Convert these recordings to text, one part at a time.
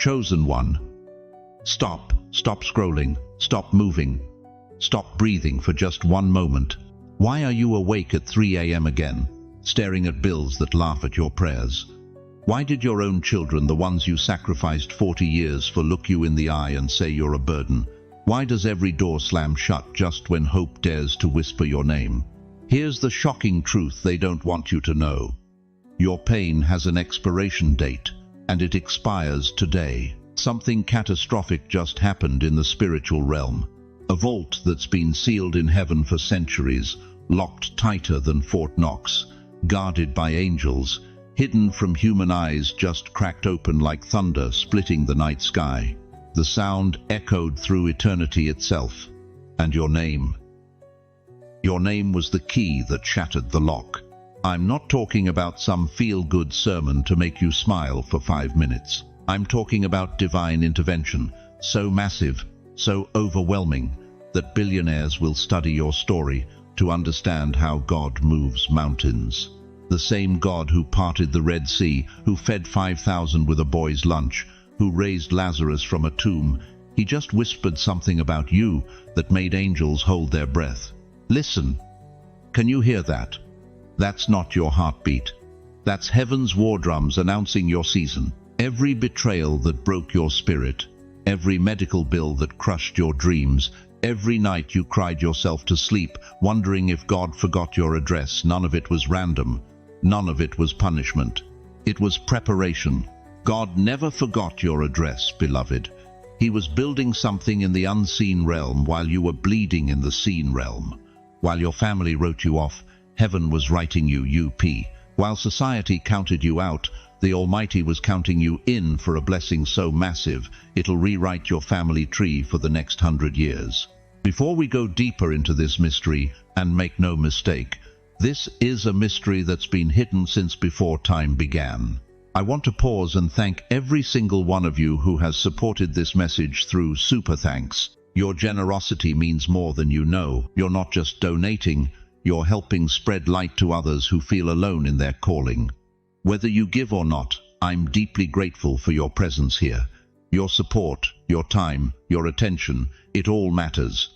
Chosen one. Stop scrolling, stop moving, stop breathing for just one moment. Why are you awake at 3 a.m. again, staring at bills that laugh at your prayers? Why did your own children, the ones you sacrificed 40 years for, look you in the eye and say you're a burden? Why does every door slam shut just when hope dares to whisper your name? Here's the shocking truth they don't want you to know. Your pain has an expiration date, and it expires today. Something catastrophic just happened in the spiritual realm. A vault that's been sealed in heaven for centuries, locked tighter than Fort Knox, guarded by angels, hidden from human eyes, just cracked open like thunder splitting the night sky. The sound echoed through eternity itself. And your name. Your name was the key that shattered the lock. I'm not talking about some feel-good sermon to make you smile for 5 minutes. I'm talking about divine intervention, so massive, so overwhelming, that billionaires will study your story to understand how God moves mountains. The same God who parted the Red Sea, who fed 5,000 with a boy's lunch, who raised Lazarus from a tomb, he just whispered something about you that made angels hold their breath. Listen. Can you hear that? That's not your heartbeat. That's heaven's war drums announcing your season. Every betrayal that broke your spirit, every medical bill that crushed your dreams, every night you cried yourself to sleep, wondering if God forgot your address, none of it was random. None of it was punishment. It was preparation. God never forgot your address, beloved. He was building something in the unseen realm while you were bleeding in the seen realm. While your family wrote you off, heaven was writing you UP. While society counted you out, the Almighty was counting you in for a blessing so massive, it'll rewrite your family tree for the next 100 years. Before we go deeper into this mystery, and make no mistake, this is a mystery that's been hidden since before time began. I want to pause and thank every single one of you who has supported this message through super thanks. Your generosity means more than you know. You're not just donating, you're helping spread light to others who feel alone in their calling. Whether you give or not, I'm deeply grateful for your presence here. Your support, your time, your attention, it all matters.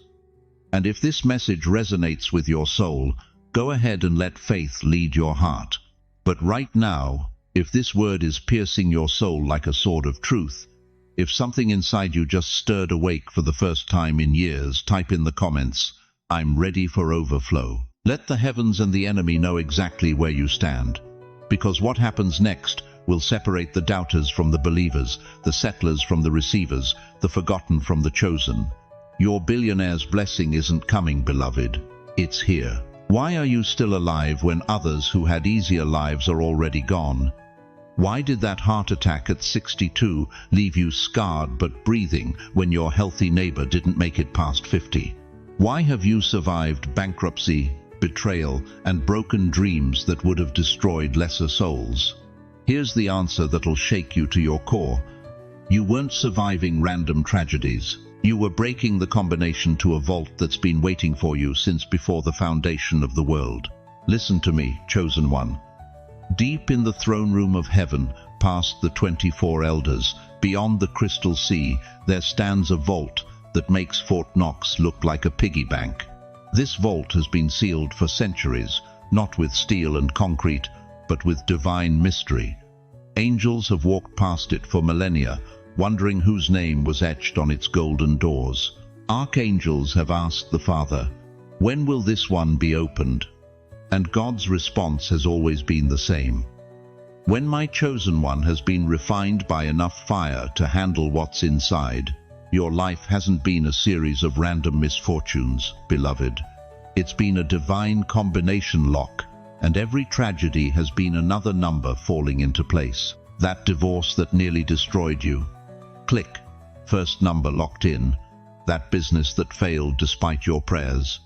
And if this message resonates with your soul, go ahead and let faith lead your heart. But right now, if this word is piercing your soul like a sword of truth, if something inside you just stirred awake for the first time in years, type in the comments, "I'm ready for overflow." Let the heavens and the enemy know exactly where you stand. Because what happens next will separate the doubters from the believers, the settlers from the receivers, the forgotten from the chosen. Your billionaire's blessing isn't coming, beloved. It's here. Why are you still alive when others who had easier lives are already gone? Why did that heart attack at 62 leave you scarred but breathing when your healthy neighbor didn't make it past 50? Why have you survived bankruptcy, betrayal, and broken dreams that would have destroyed lesser souls? Here's the answer that'll shake you to your core. You weren't surviving random tragedies. You were breaking the combination to a vault that's been waiting for you since before the foundation of the world. Listen to me, chosen one. Deep in the throne room of heaven, past the 24 elders, beyond the crystal sea, there stands a vault that makes Fort Knox look like a piggy bank. This vault has been sealed for centuries, not with steel and concrete, but with divine mystery. Angels have walked past it for millennia, wondering whose name was etched on its golden doors. Archangels have asked the Father, "When will this one be opened?" And God's response has always been the same. When my chosen one has been refined by enough fire to handle what's inside, your life hasn't been a series of random misfortunes, beloved. It's been a divine combination lock, and every tragedy has been another number falling into place. That divorce that nearly destroyed you. Click. First number locked in. That business that failed despite your prayers.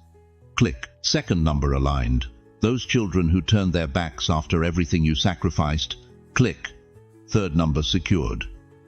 Click. Second number aligned. Those children who turned their backs after everything you sacrificed. Click. Third number secured.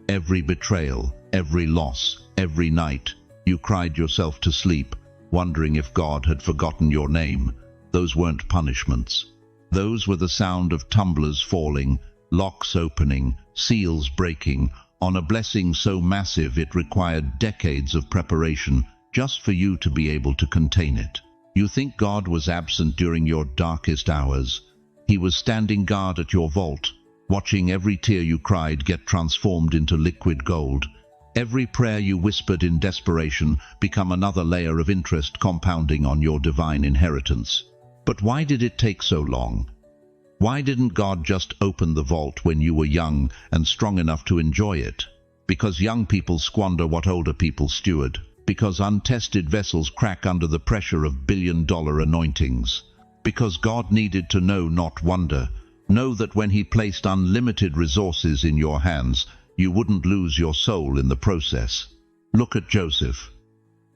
Every betrayal, every loss, every night, you cried yourself to sleep, wondering if God had forgotten your name. Those weren't punishments. Those were the sound of tumblers falling, locks opening, seals breaking, on a blessing so massive it required decades of preparation just for you to be able to contain it. You think God was absent during your darkest hours. He was standing guard at your vault, watching every tear you cried get transformed into liquid gold, every prayer you whispered in desperation become another layer of interest compounding on your divine inheritance. But why did it take so long? Why didn't God just open the vault when you were young and strong enough to enjoy it? Because young people squander what older people steward. Because untested vessels crack under the pressure of billion-dollar anointings. Because God needed to know, not wonder. Know that when He placed unlimited resources in your hands, you wouldn't lose your soul in the process. Look at Joseph.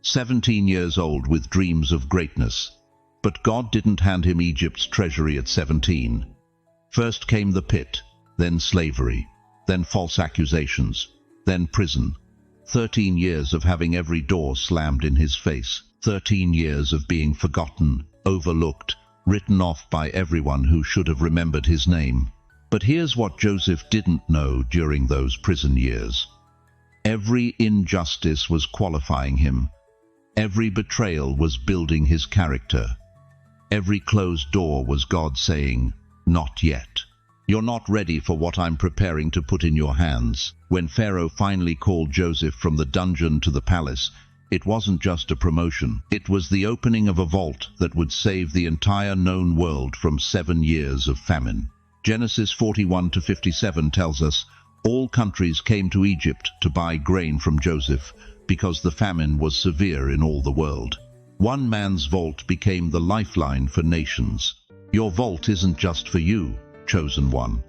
17 years old with dreams of greatness. But God didn't hand him Egypt's treasury at 17. First came the pit, then slavery, then false accusations, then prison. 13 years of having every door slammed in his face. 13 years of being forgotten, overlooked, written off by everyone who should have remembered his name. But here's what Joseph didn't know during those prison years. Every injustice was qualifying him. Every betrayal was building his character. Every closed door was God saying, "Not yet. You're not ready for what I'm preparing to put in your hands." When Pharaoh finally called Joseph from the dungeon to the palace, it wasn't just a promotion. It was the opening of a vault that would save the entire known world from 7 years of famine. Genesis 41-57 tells us, all countries came to Egypt to buy grain from Joseph because the famine was severe in all the world. One man's vault became the lifeline for nations. Your vault isn't just for you, chosen one.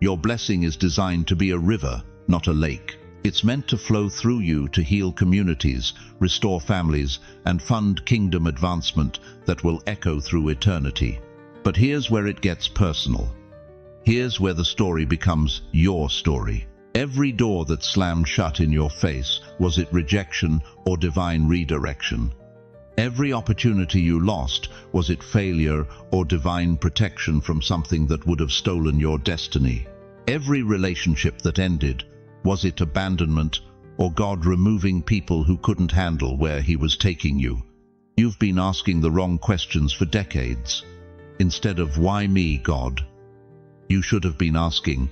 Your blessing is designed to be a river, not a lake. It's meant to flow through you to heal communities, restore families, and fund kingdom advancement that will echo through eternity. But here's where it gets personal. Here's where the story becomes your story. Every door that slammed shut in your face, was it rejection or divine redirection? Every opportunity you lost, was it failure or divine protection from something that would have stolen your destiny? Every relationship that ended, was it abandonment or God removing people who couldn't handle where He was taking you? You've been asking the wrong questions for decades. Instead of "Why me, God?" you should have been asking,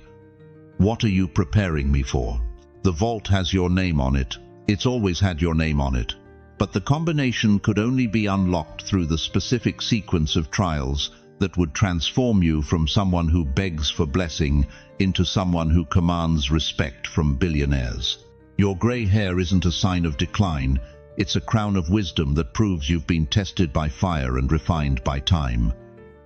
"What are you preparing me for?" The vault has your name on it. It's always had your name on it. But the combination could only be unlocked through the specific sequence of trials that would transform you from someone who begs for blessing into someone who commands respect from billionaires. Your gray hair isn't a sign of decline, it's a crown of wisdom that proves you've been tested by fire and refined by time.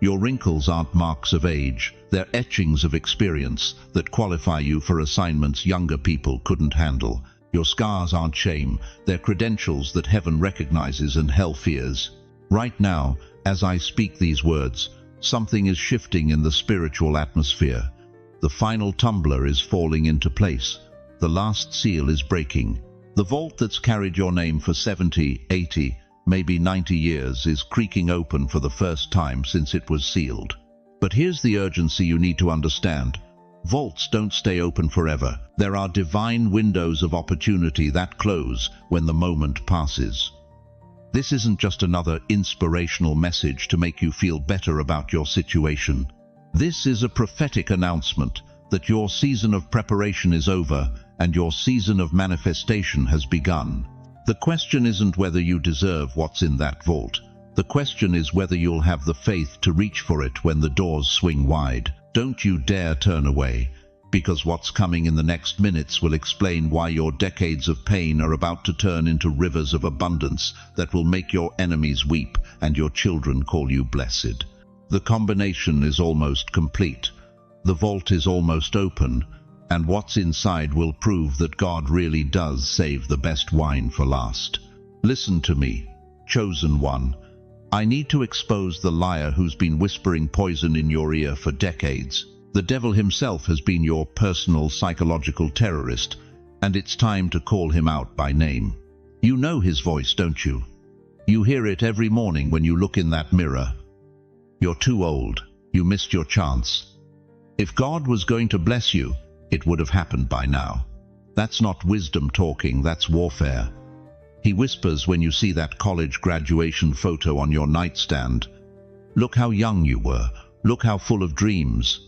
Your wrinkles aren't marks of age, they're etchings of experience that qualify you for assignments younger people couldn't handle. Your scars aren't shame, they're credentials that heaven recognizes and hell fears. Right now, as I speak these words, something is shifting in the spiritual atmosphere. The final tumbler is falling into place. The last seal is breaking. The vault that's carried your name for 70, 80, maybe 90 years is creaking open for the first time since it was sealed. But here's the urgency you need to understand. Vaults don't stay open forever. There are divine windows of opportunity that close when the moment passes. This isn't just another inspirational message to make you feel better about your situation. This is a prophetic announcement that your season of preparation is over and your season of manifestation has begun. The question isn't whether you deserve what's in that vault. The question is whether you'll have the faith to reach for it when the doors swing wide. Don't you dare turn away, because what's coming in the next minutes will explain why your decades of pain are about to turn into rivers of abundance that will make your enemies weep and your children call you blessed. The combination is almost complete. The vault is almost open, and what's inside will prove that God really does save the best wine for last. Listen to me, chosen one. I need to expose the liar who's been whispering poison in your ear for decades. The devil himself has been your personal psychological terrorist, and it's time to call him out by name. You know his voice, don't you? You hear it every morning when you look in that mirror. You're too old. You missed your chance. If God was going to bless you, it would have happened by now. That's not wisdom talking, that's warfare. He whispers when you see that college graduation photo on your nightstand. Look how young you were. Look how full of dreams.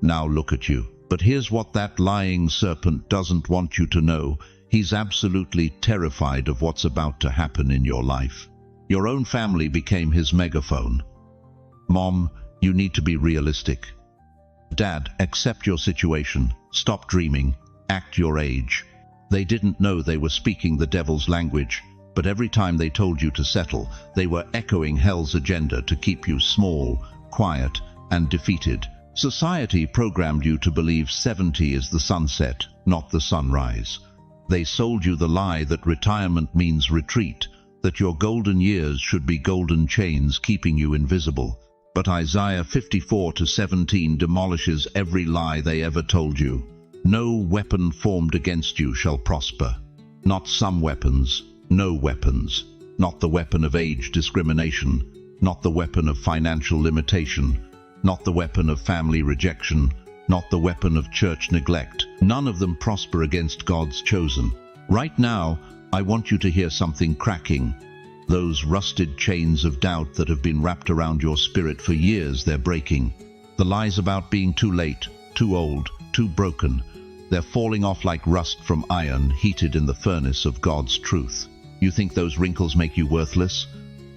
Now look at you. But here's what that lying serpent doesn't want you to know. He's absolutely terrified of what's about to happen in your life. Your own family became his megaphone. Mom, you need to be realistic. Dad, accept your situation. Stop dreaming. Act your age. They didn't know they were speaking the devil's language, but every time they told you to settle, they were echoing hell's agenda to keep you small, quiet, and defeated. Society programmed you to believe 70 is the sunset, not the sunrise. They sold you the lie that retirement means retreat, that your golden years should be golden chains keeping you invisible. But Isaiah 54:17 demolishes every lie they ever told you. No weapon formed against you shall prosper. Not some weapons, no weapons. Not the weapon of age discrimination, not the weapon of financial limitation, not the weapon of family rejection, not the weapon of church neglect. None of them prosper against God's chosen. Right now, I want you to hear something cracking. Those rusted chains of doubt that have been wrapped around your spirit for years, they're breaking. The lies about being too late, too old, too broken, they're falling off like rust from iron heated in the furnace of God's truth. You think those wrinkles make you worthless?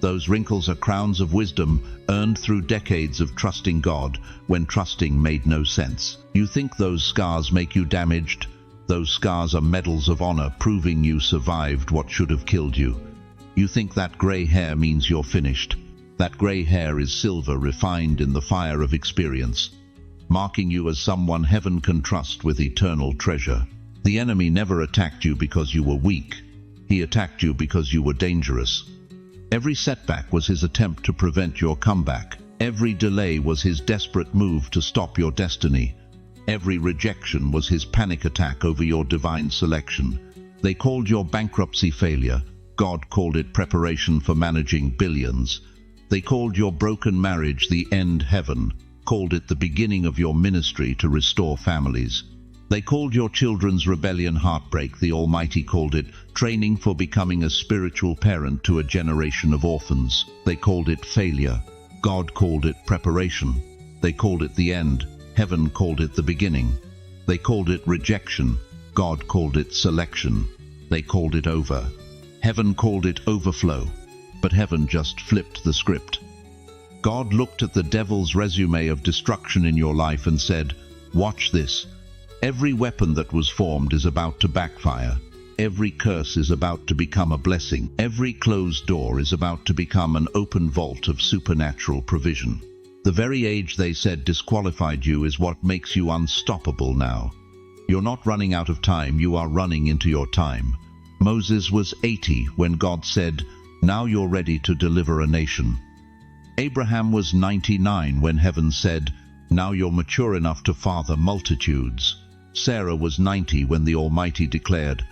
Those wrinkles are crowns of wisdom earned through decades of trusting God when trusting made no sense. You think those scars make you damaged? Those scars are medals of honor proving you survived what should have killed you. You think that gray hair means you're finished? That gray hair is silver refined in the fire of experience, marking you as someone heaven can trust with eternal treasure. The enemy never attacked you because you were weak. He attacked you because you were dangerous. Every setback was his attempt to prevent your comeback. Every delay was his desperate move to stop your destiny. Every rejection was his panic attack over your divine selection. They called your bankruptcy failure. God called it preparation for managing billions. They called your broken marriage the end heaven, called it the beginning of your ministry to restore families. They called your children's rebellion heartbreak. The Almighty called it training for becoming a spiritual parent to a generation of orphans. They called it failure. God called it preparation. They called it the end. Heaven called it the beginning. They called it rejection. God called it selection. They called it over. Heaven called it overflow. But heaven just flipped the script. God looked at the devil's resume of destruction in your life and said, "Watch this. Every weapon that was formed is about to backfire. Every curse is about to become a blessing. Every closed door is about to become an open vault of supernatural provision." The very age they said disqualified you is what makes you unstoppable now. You're not running out of time, you are running into your time. Moses was 80 when God said, "Now you're ready to deliver a nation." Abraham was 99 when heaven said, "Now you're mature enough to father multitudes." Sarah was 90 when the Almighty declared,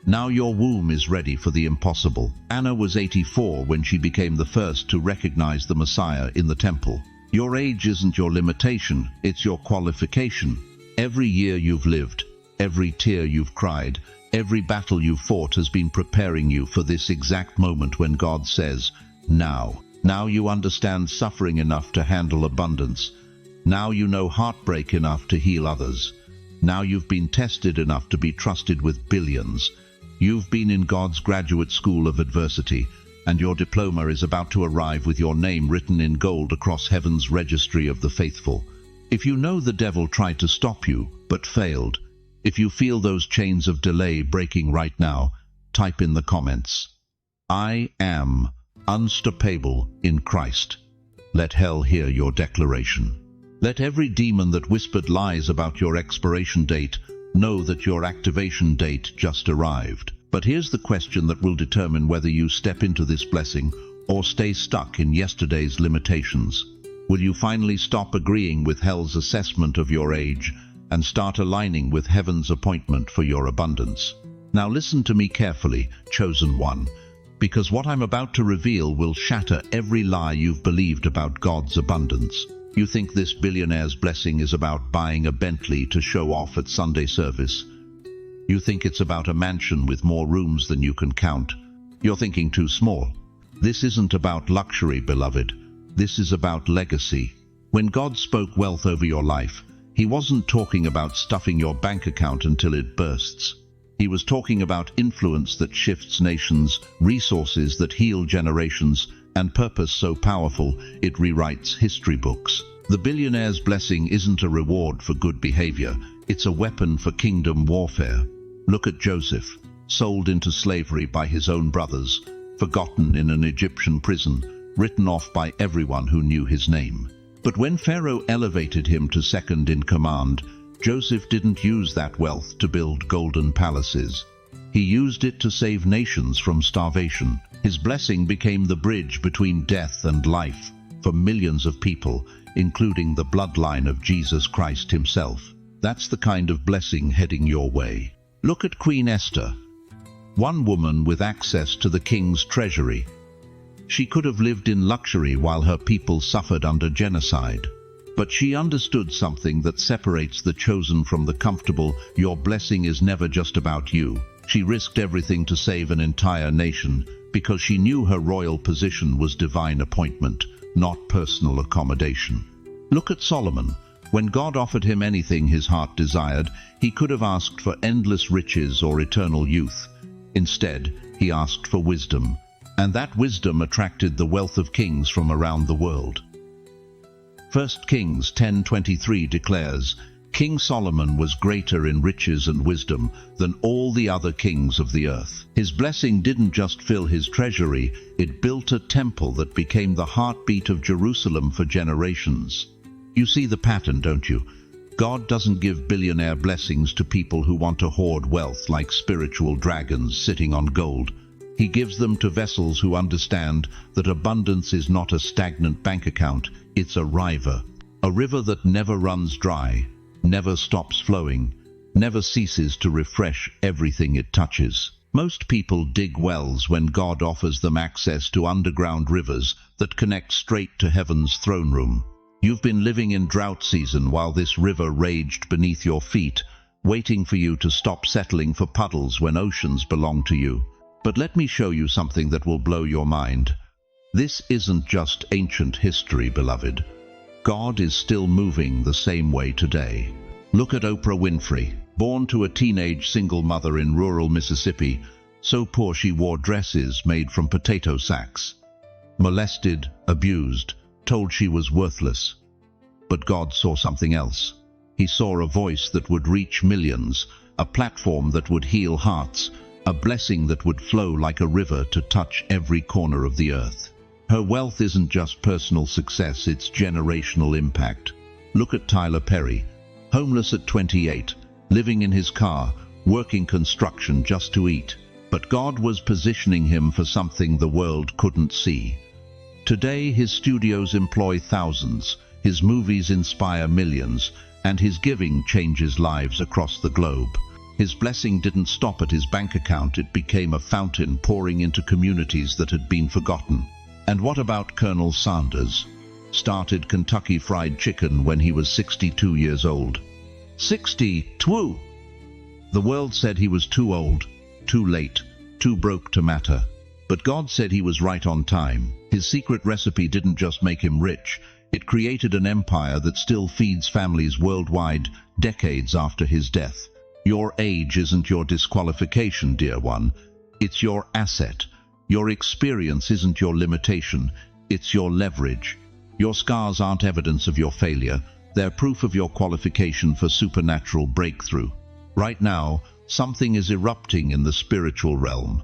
"Now your womb is ready for the impossible." Anna was 84 when she became the first to recognize the Messiah in the temple. Your age isn't your limitation, it's your qualification. Every year you've lived, every tear you've cried, every battle you've fought has been preparing you for this exact moment when God says, "Now." Now you understand suffering enough to handle abundance. Now you know heartbreak enough to heal others. Now you've been tested enough to be trusted with billions. You've been in God's graduate school of adversity, and your diploma is about to arrive with your name written in gold across heaven's registry of the faithful. If you know the devil tried to stop you, but failed, if you feel those chains of delay breaking right now, type in the comments, "I am unstoppable in Christ." Let hell hear your declaration. Let every demon that whispered lies about your expiration date know that your activation date just arrived. But here's the question that will determine whether you step into this blessing or stay stuck in yesterday's limitations. Will you finally stop agreeing with hell's assessment of your age and start aligning with heaven's appointment for your abundance? Now listen to me carefully, chosen one, because what I'm about to reveal will shatter every lie you've believed about God's abundance. You think this billionaire's blessing is about buying a Bentley to show off at Sunday service. You think it's about a mansion with more rooms than you can count. You're thinking too small. This isn't about luxury, beloved. This is about legacy. When God spoke wealth over your life, He wasn't talking about stuffing your bank account until it bursts. He was talking about influence that shifts nations, resources that heal generations, and purpose so powerful it rewrites history books. The billionaire's blessing isn't a reward for good behavior. It's a weapon for kingdom warfare. Look at Joseph, sold into slavery by his own brothers, forgotten in an Egyptian prison, written off by everyone who knew his name. But when Pharaoh elevated him to second in command, Joseph didn't use that wealth to build golden palaces. He used it to save nations from starvation. His blessing became the bridge between death and life for millions of people, including the bloodline of Jesus Christ himself. That's the kind of blessing heading your way. Look at Queen Esther, one woman with access to the king's treasury. She could have lived in luxury while her people suffered under genocide. But she understood something that separates the chosen from the comfortable. Your blessing is never just about you. She risked everything to save an entire nation because she knew her royal position was divine appointment, not personal accommodation. Look at Solomon. When God offered him anything his heart desired, he could have asked for endless riches or eternal youth. Instead, he asked for wisdom, and that wisdom attracted the wealth of kings from around the world. 1 Kings 10:23 declares, King Solomon was greater in riches and wisdom than all the other kings of the earth. His blessing didn't just fill his treasury, it built a temple that became the heartbeat of Jerusalem for generations. You see the pattern, don't you? God doesn't give billionaire blessings to people who want to hoard wealth like spiritual dragons sitting on gold. He gives them to vessels who understand that abundance is not a stagnant bank account, it's a river that never runs dry, never stops flowing, never ceases to refresh everything it touches. Most people dig wells when God offers them access to underground rivers that connect straight to heaven's throne room. You've been living in drought season while this river raged beneath your feet, waiting for you to stop settling for puddles when oceans belong to you. But let me show you something that will blow your mind. This isn't just ancient history, beloved. God is still moving the same way today. Look at Oprah Winfrey, born to a teenage single mother in rural Mississippi, so poor she wore dresses made from potato sacks. Molested, abused, told she was worthless. But God saw something else. He saw a voice that would reach millions, a platform that would heal hearts, a blessing that would flow like a river to touch every corner of the earth. Her wealth isn't just personal success, it's generational impact. Look at Tyler Perry, homeless at 28, living in his car, working construction just to eat. But God was positioning him for something the world couldn't see. Today his studios employ thousands, his movies inspire millions, and his giving changes lives across the globe. His blessing didn't stop at his bank account, it became a fountain pouring into communities that had been forgotten. And what about Colonel Sanders? Started Kentucky Fried Chicken when he was 62 years old. 62! The world said he was too old, too late, too broke to matter. But God said he was right on time. His secret recipe didn't just make him rich, it created an empire that still feeds families worldwide decades after his death. Your age isn't your disqualification, dear one. It's your asset. Your experience isn't your limitation. It's your leverage. Your scars aren't evidence of your failure. They're proof of your qualification for supernatural breakthrough. Right now, something is erupting in the spiritual realm.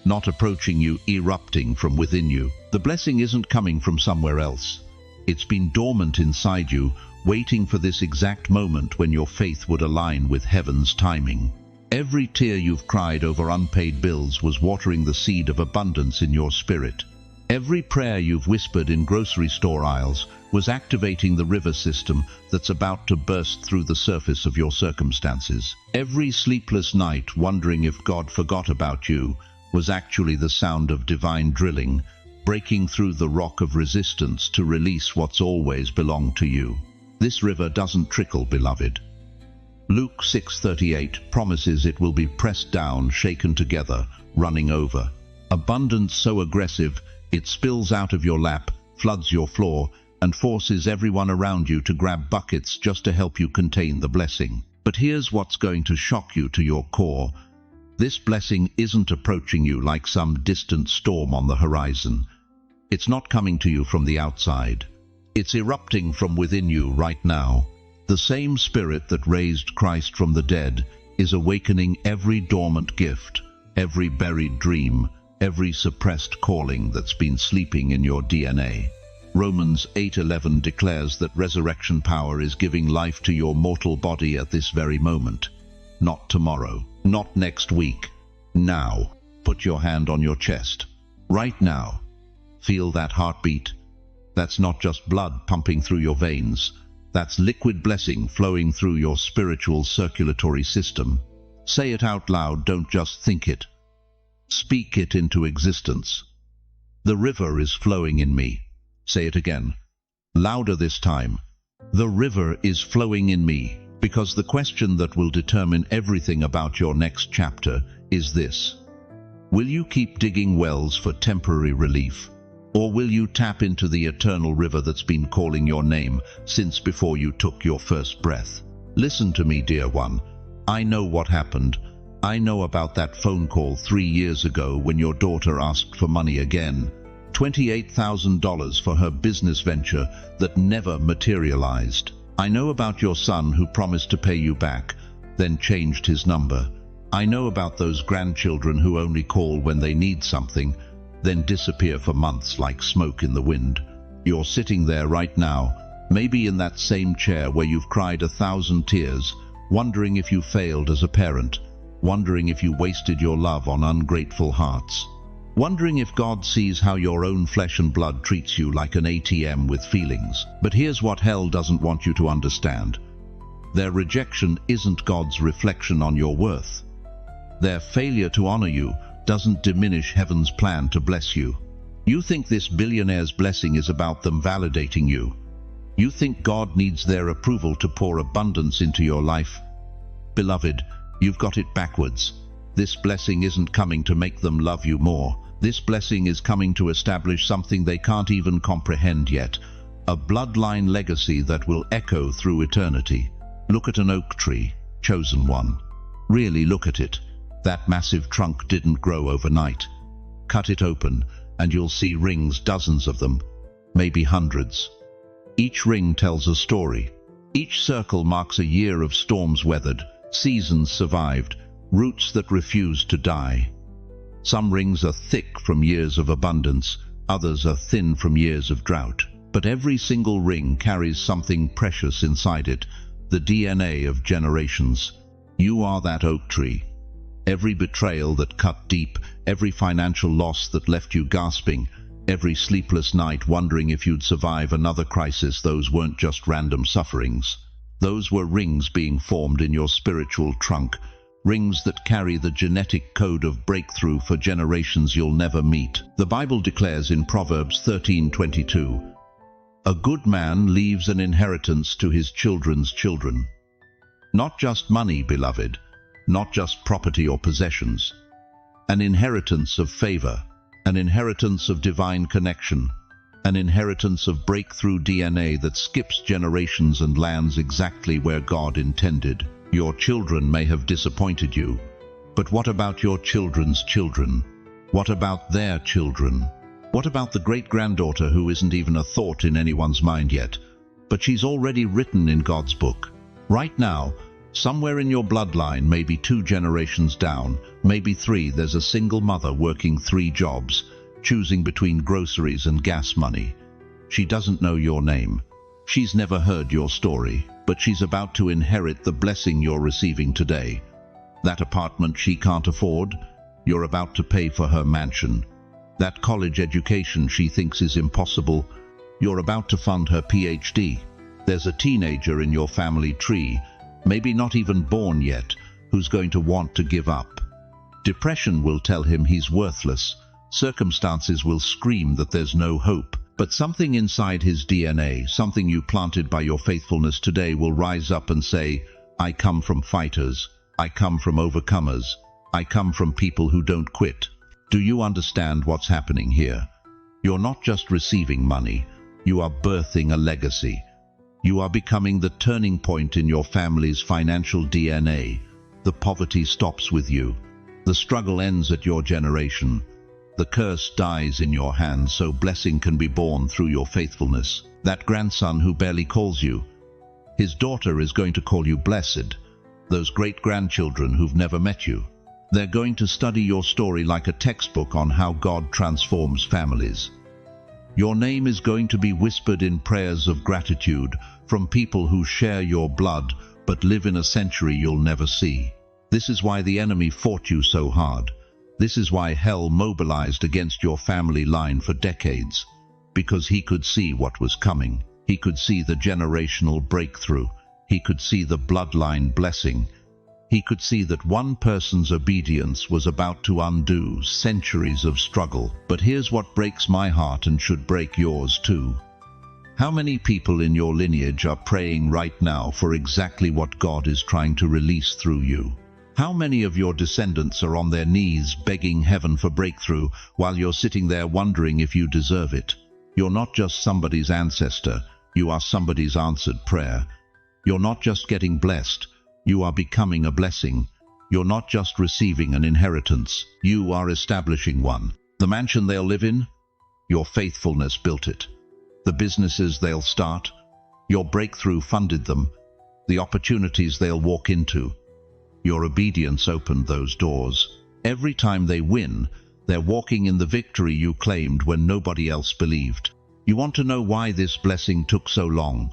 Not approaching you, erupting from within you. The blessing isn't coming from somewhere else. It's been dormant inside you, waiting for this exact moment when your faith would align with heaven's timing. Every tear you've cried over unpaid bills was watering the seed of abundance in your spirit. Every prayer you've whispered in grocery store aisles was activating the river system that's about to burst through the surface of your circumstances. Every sleepless night wondering if God forgot about you was actually the sound of divine drilling, breaking through the rock of resistance to release what's always belonged to you. This river doesn't trickle, beloved. Luke 6:38 promises it will be pressed down, shaken together, running over. Abundance so aggressive, it spills out of your lap, floods your floor, and forces everyone around you to grab buckets just to help you contain the blessing. But here's what's going to shock you to your core. This blessing isn't approaching you like some distant storm on the horizon. It's not coming to you from the outside. It's erupting from within you right now. The same Spirit that raised Christ from the dead is awakening every dormant gift, every buried dream, every suppressed calling that's been sleeping in your DNA. Romans 8:11 declares that resurrection power is giving life to your mortal body at this very moment. Not tomorrow, not next week. Now. Put your hand on your chest. Right now. Feel that heartbeat. That's not just blood pumping through your veins. That's liquid blessing flowing through your spiritual circulatory system. Say it out loud, don't just think it. Speak it into existence. The river is flowing in me. Say it again. Louder this time. The river is flowing in me. Because the question that will determine everything about your next chapter is this. Will you keep digging wells for temporary relief? Or will you tap into the eternal river that's been calling your name since before you took your first breath? Listen to me, dear one. I know what happened. I know about that phone call 3 years ago when your daughter asked for money again. $28,000 for her business venture that never materialized. I know about your son who promised to pay you back, then changed his number. I know about those grandchildren who only call when they need something, then disappear for months like smoke in the wind. You're sitting there right now, maybe in that same chair where you've cried 1,000 tears, wondering if you failed as a parent, wondering if you wasted your love on ungrateful hearts, wondering if God sees how your own flesh and blood treats you like an ATM with feelings. But here's what hell doesn't want you to understand. Their rejection isn't God's reflection on your worth. Their failure to honor you doesn't diminish heaven's plan to bless you. You think this billionaire's blessing is about them validating you. You think God needs their approval to pour abundance into your life. Beloved, you've got it backwards. This blessing isn't coming to make them love you more. This blessing is coming to establish something they can't even comprehend yet, a bloodline legacy that will echo through eternity. Look at an oak tree, chosen one. Really look at it. That massive trunk didn't grow overnight. Cut it open, and you'll see rings, dozens of them, maybe hundreds. Each ring tells a story. Each circle marks a year of storms weathered, seasons survived, roots that refused to die. Some rings are thick from years of abundance, others are thin from years of drought. But every single ring carries something precious inside it, the DNA of generations. You are that oak tree. Every betrayal that cut deep, every financial loss that left you gasping, every sleepless night wondering if you'd survive another crisis, those weren't just random sufferings. Those were rings being formed in your spiritual trunk, rings that carry the genetic code of breakthrough for generations you'll never meet. The Bible declares in Proverbs 13:22, "A good man leaves an inheritance to his children's children." Not just money, beloved, not just property or possessions. An inheritance of favor, an inheritance of divine connection, an inheritance of breakthrough DNA that skips generations and lands exactly where God intended. Your children may have disappointed you, but what about your children's children? What about their children? What about the great-granddaughter who isn't even a thought in anyone's mind yet, but she's already written in God's book? Right now, somewhere in your bloodline, maybe 2 generations down, maybe 3, there's a single mother working 3 jobs, choosing between groceries and gas money. She doesn't know your name. She's never heard your story, but she's about to inherit the blessing you're receiving today. That apartment she can't afford, you're about to pay for her mansion. That college education she thinks is impossible, you're about to fund her PhD. There's a teenager in your family tree, maybe not even born yet, who's going to want to give up. Depression will tell him he's worthless. Circumstances will scream that there's no hope. But something inside his DNA, something you planted by your faithfulness today, will rise up and say, I come from fighters. I come from overcomers. I come from people who don't quit. Do you understand what's happening here? You're not just receiving money. You are birthing a legacy. You are becoming the turning point in your family's financial DNA. The poverty stops with you. The struggle ends at your generation. The curse dies in your hands so blessing can be born through your faithfulness. That grandson who barely calls you, his daughter is going to call you blessed. Those great-grandchildren who've never met you, they're going to study your story like a textbook on how God transforms families. Your name is going to be whispered in prayers of gratitude from people who share your blood but live in a century you'll never see. This is why the enemy fought you so hard. This is why hell mobilized against your family line for decades. Because he could see what was coming. He could see the generational breakthrough. He could see the bloodline blessing. He could see that one person's obedience was about to undo centuries of struggle. But here's what breaks my heart and should break yours too. How many people in your lineage are praying right now for exactly what God is trying to release through you? How many of your descendants are on their knees begging heaven for breakthrough while you're sitting there wondering if you deserve it? You're not just somebody's ancestor, you are somebody's answered prayer. You're not just getting blessed, you are becoming a blessing. You're not just receiving an inheritance, you are establishing one. The mansion they'll live in, your faithfulness built it. The businesses they'll start, your breakthrough funded them. The opportunities they'll walk into, your obedience opened those doors. Every time they win, they're walking in the victory you claimed when nobody else believed. You want to know why this blessing took so long?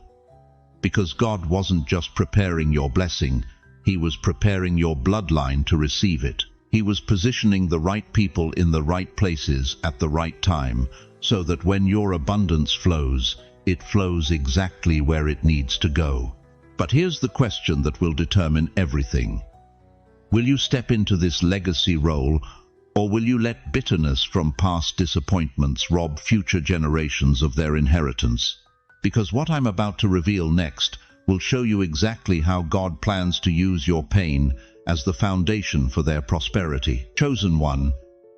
Because God wasn't just preparing your blessing, He was preparing your bloodline to receive it. He was positioning the right people in the right places at the right time, so that when your abundance flows, it flows exactly where it needs to go. But here's the question that will determine everything. Will you step into this legacy role, or will you let bitterness from past disappointments rob future generations of their inheritance? Because what I'm about to reveal next will show you exactly how God plans to use your pain as the foundation for their prosperity. Chosen one,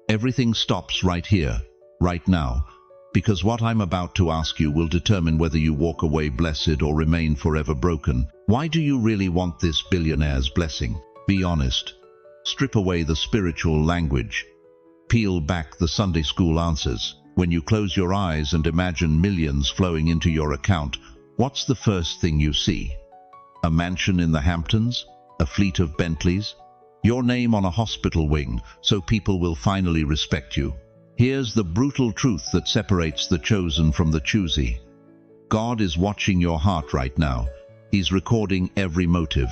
everything stops right here, right now, because what I'm about to ask you will determine whether you walk away blessed or remain forever broken. Why do you really want this billionaire's blessing? Be honest. Strip away the spiritual language. Peel back the Sunday school answers. When you close your eyes and imagine millions flowing into your account, what's the first thing you see? A mansion in the Hamptons? A fleet of Bentleys? Your name on a hospital wing, so people will finally respect you. Here's the brutal truth that separates the chosen from the choosy. God is watching your heart right now. He's recording every motive.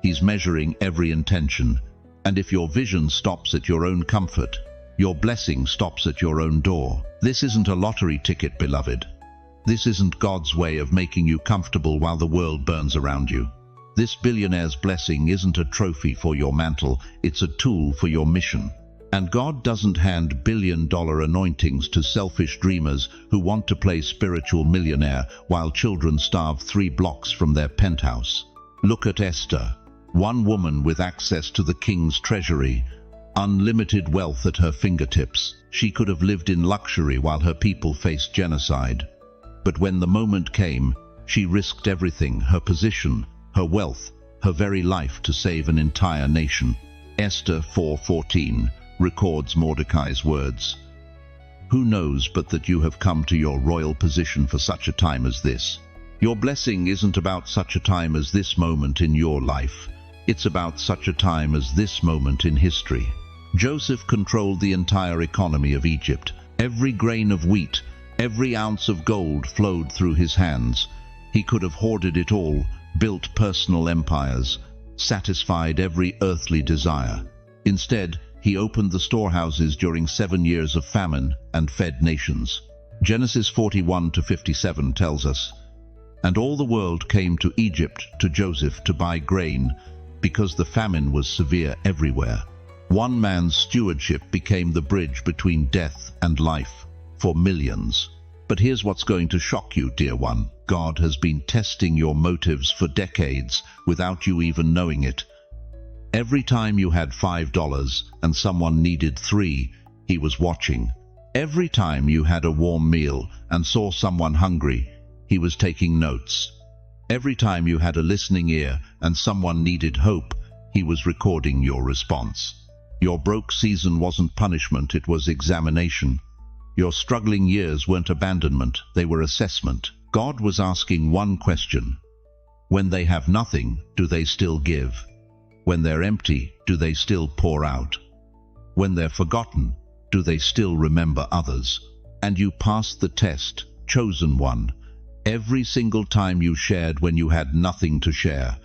He's measuring every intention. And if your vision stops at your own comfort, your blessing stops at your own door. This isn't a lottery ticket, beloved. This isn't God's way of making you comfortable while the world burns around you. This billionaire's blessing isn't a trophy for your mantle, it's a tool for your mission. And God doesn't hand billion-dollar anointings to selfish dreamers who want to play spiritual millionaire while children starve 3 blocks from their penthouse. Look at Esther. One woman with access to the king's treasury, unlimited wealth at her fingertips. She could have lived in luxury while her people faced genocide. But when the moment came, she risked everything, her position, her wealth, her very life to save an entire nation. Esther 4:14 records Mordecai's words. Who knows but that you have come to your royal position for such a time as this? Your blessing isn't about such a time as this moment in your life. It's about such a time as this moment in history. Joseph controlled the entire economy of Egypt. Every grain of wheat, every ounce of gold flowed through his hands. He could have hoarded it all, built personal empires, satisfied every earthly desire. Instead, he opened the storehouses during 7 years of famine and fed nations. Genesis 41-57 tells us, "And all the world came to Egypt to Joseph to buy grain, because the famine was severe everywhere." One man's stewardship became the bridge between death and life for millions. But here's what's going to shock you, dear one. God has been testing your motives for decades without you even knowing it. Every time you had $5 and someone needed $3, he was watching. Every time you had a warm meal and saw someone hungry, he was taking notes. Every time you had a listening ear and someone needed hope, he was recording your response. Your broke season wasn't punishment, it was examination. Your struggling years weren't abandonment, they were assessment. God was asking one question. When they have nothing, do they still give? When they're empty, do they still pour out? When they're forgotten, do they still remember others? And you passed the test, chosen one. Every single time you shared when you had nothing to share.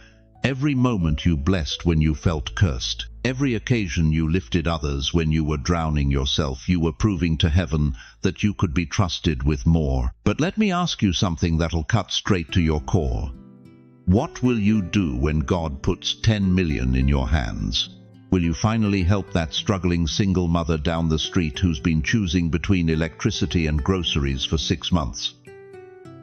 Every moment you blessed when you felt cursed. Every occasion you lifted others when you were drowning yourself, you were proving to heaven that you could be trusted with more. But let me ask you something that'll cut straight to your core. What will you do when God puts 10 million in your hands? Will you finally help that struggling single mother down the street who's been choosing between electricity and groceries for 6 months?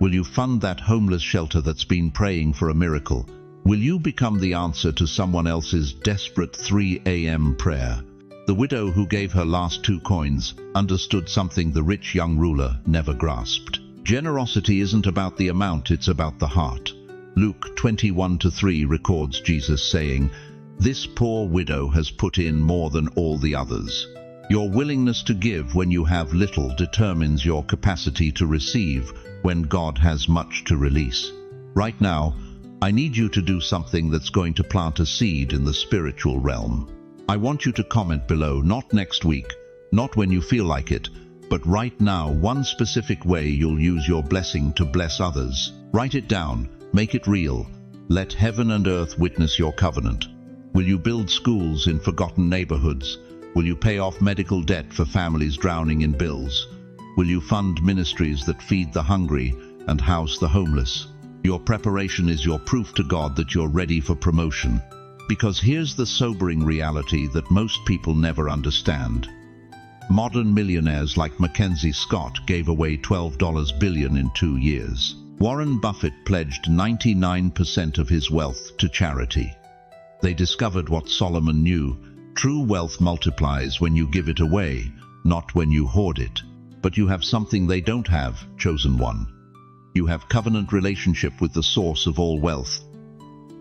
Will you fund that homeless shelter that's been praying for a miracle? Will you become the answer to someone else's desperate 3 a.m. prayer? The widow who gave her last 2 coins understood something the rich young ruler never grasped. Generosity isn't about the amount, it's about the heart. Luke 21:3 records Jesus saying, "This poor widow has put in more than all the others." Your willingness to give when you have little determines your capacity to receive when God has much to release. Right now, I need you to do something that's going to plant a seed in the spiritual realm. I want you to comment below, not next week, not when you feel like it, but right now, one specific way you'll use your blessing to bless others. Write it down, make it real. Let heaven and earth witness your covenant. Will you build schools in forgotten neighborhoods? Will you pay off medical debt for families drowning in bills? Will you fund ministries that feed the hungry and house the homeless? Your preparation is your proof to God that you're ready for promotion. Because here's the sobering reality that most people never understand. Modern millionaires like Mackenzie Scott gave away $12 billion in 2 years. Warren Buffett pledged 99% of his wealth to charity. They discovered what Solomon knew. True wealth multiplies when you give it away, not when you hoard it. But you have something they don't have, chosen one. You have covenant relationship with the source of all wealth.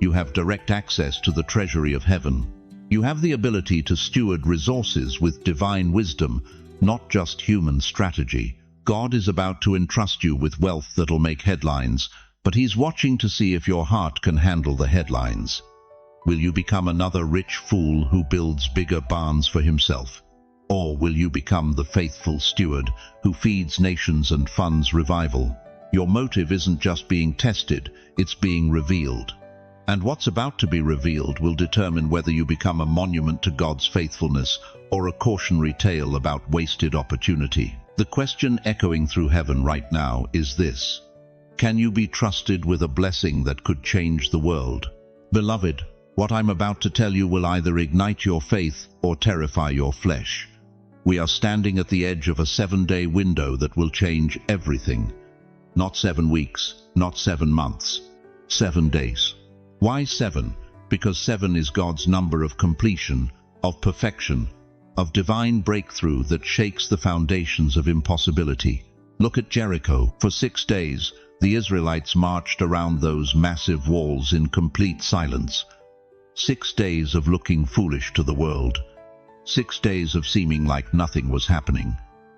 You have direct access to the treasury of heaven. You have the ability to steward resources with divine wisdom, not just human strategy. God is about to entrust you with wealth that'll make headlines, but He's watching to see if your heart can handle the headlines. Will you become another rich fool who builds bigger barns for himself? Or will you become the faithful steward who feeds nations and funds revival? Your motive isn't just being tested, it's being revealed. And what's about to be revealed will determine whether you become a monument to God's faithfulness or a cautionary tale about wasted opportunity. The question echoing through heaven right now is this: can you be trusted with a blessing that could change the world? Beloved, what I'm about to tell you will either ignite your faith or terrify your flesh. We are standing at the edge of a 7-day window that will change everything. Not 7 weeks, not 7 months, 7 days. Why 7? Because 7 is God's number of completion, of perfection, of divine breakthrough that shakes the foundations of impossibility. Look at Jericho. For 6 days, the Israelites marched around those massive walls in complete silence. 6 days of looking foolish to the world. 6 days of seeming like nothing was happening.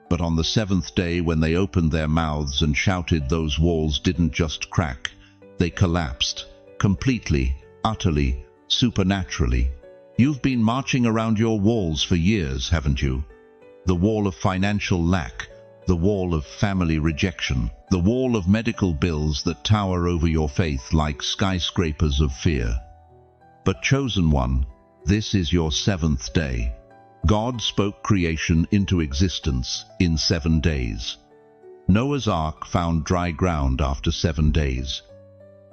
But on the 7th day, when they opened their mouths and shouted, those walls didn't just crack. They collapsed. Completely, utterly, supernaturally. You've been marching around your walls for years, haven't you? The wall of financial lack, the wall of family rejection, the wall of medical bills that tower over your faith like skyscrapers of fear. But chosen one, this is your 7th day. God spoke creation into existence in 7 days. Noah's Ark found dry ground after 7 days.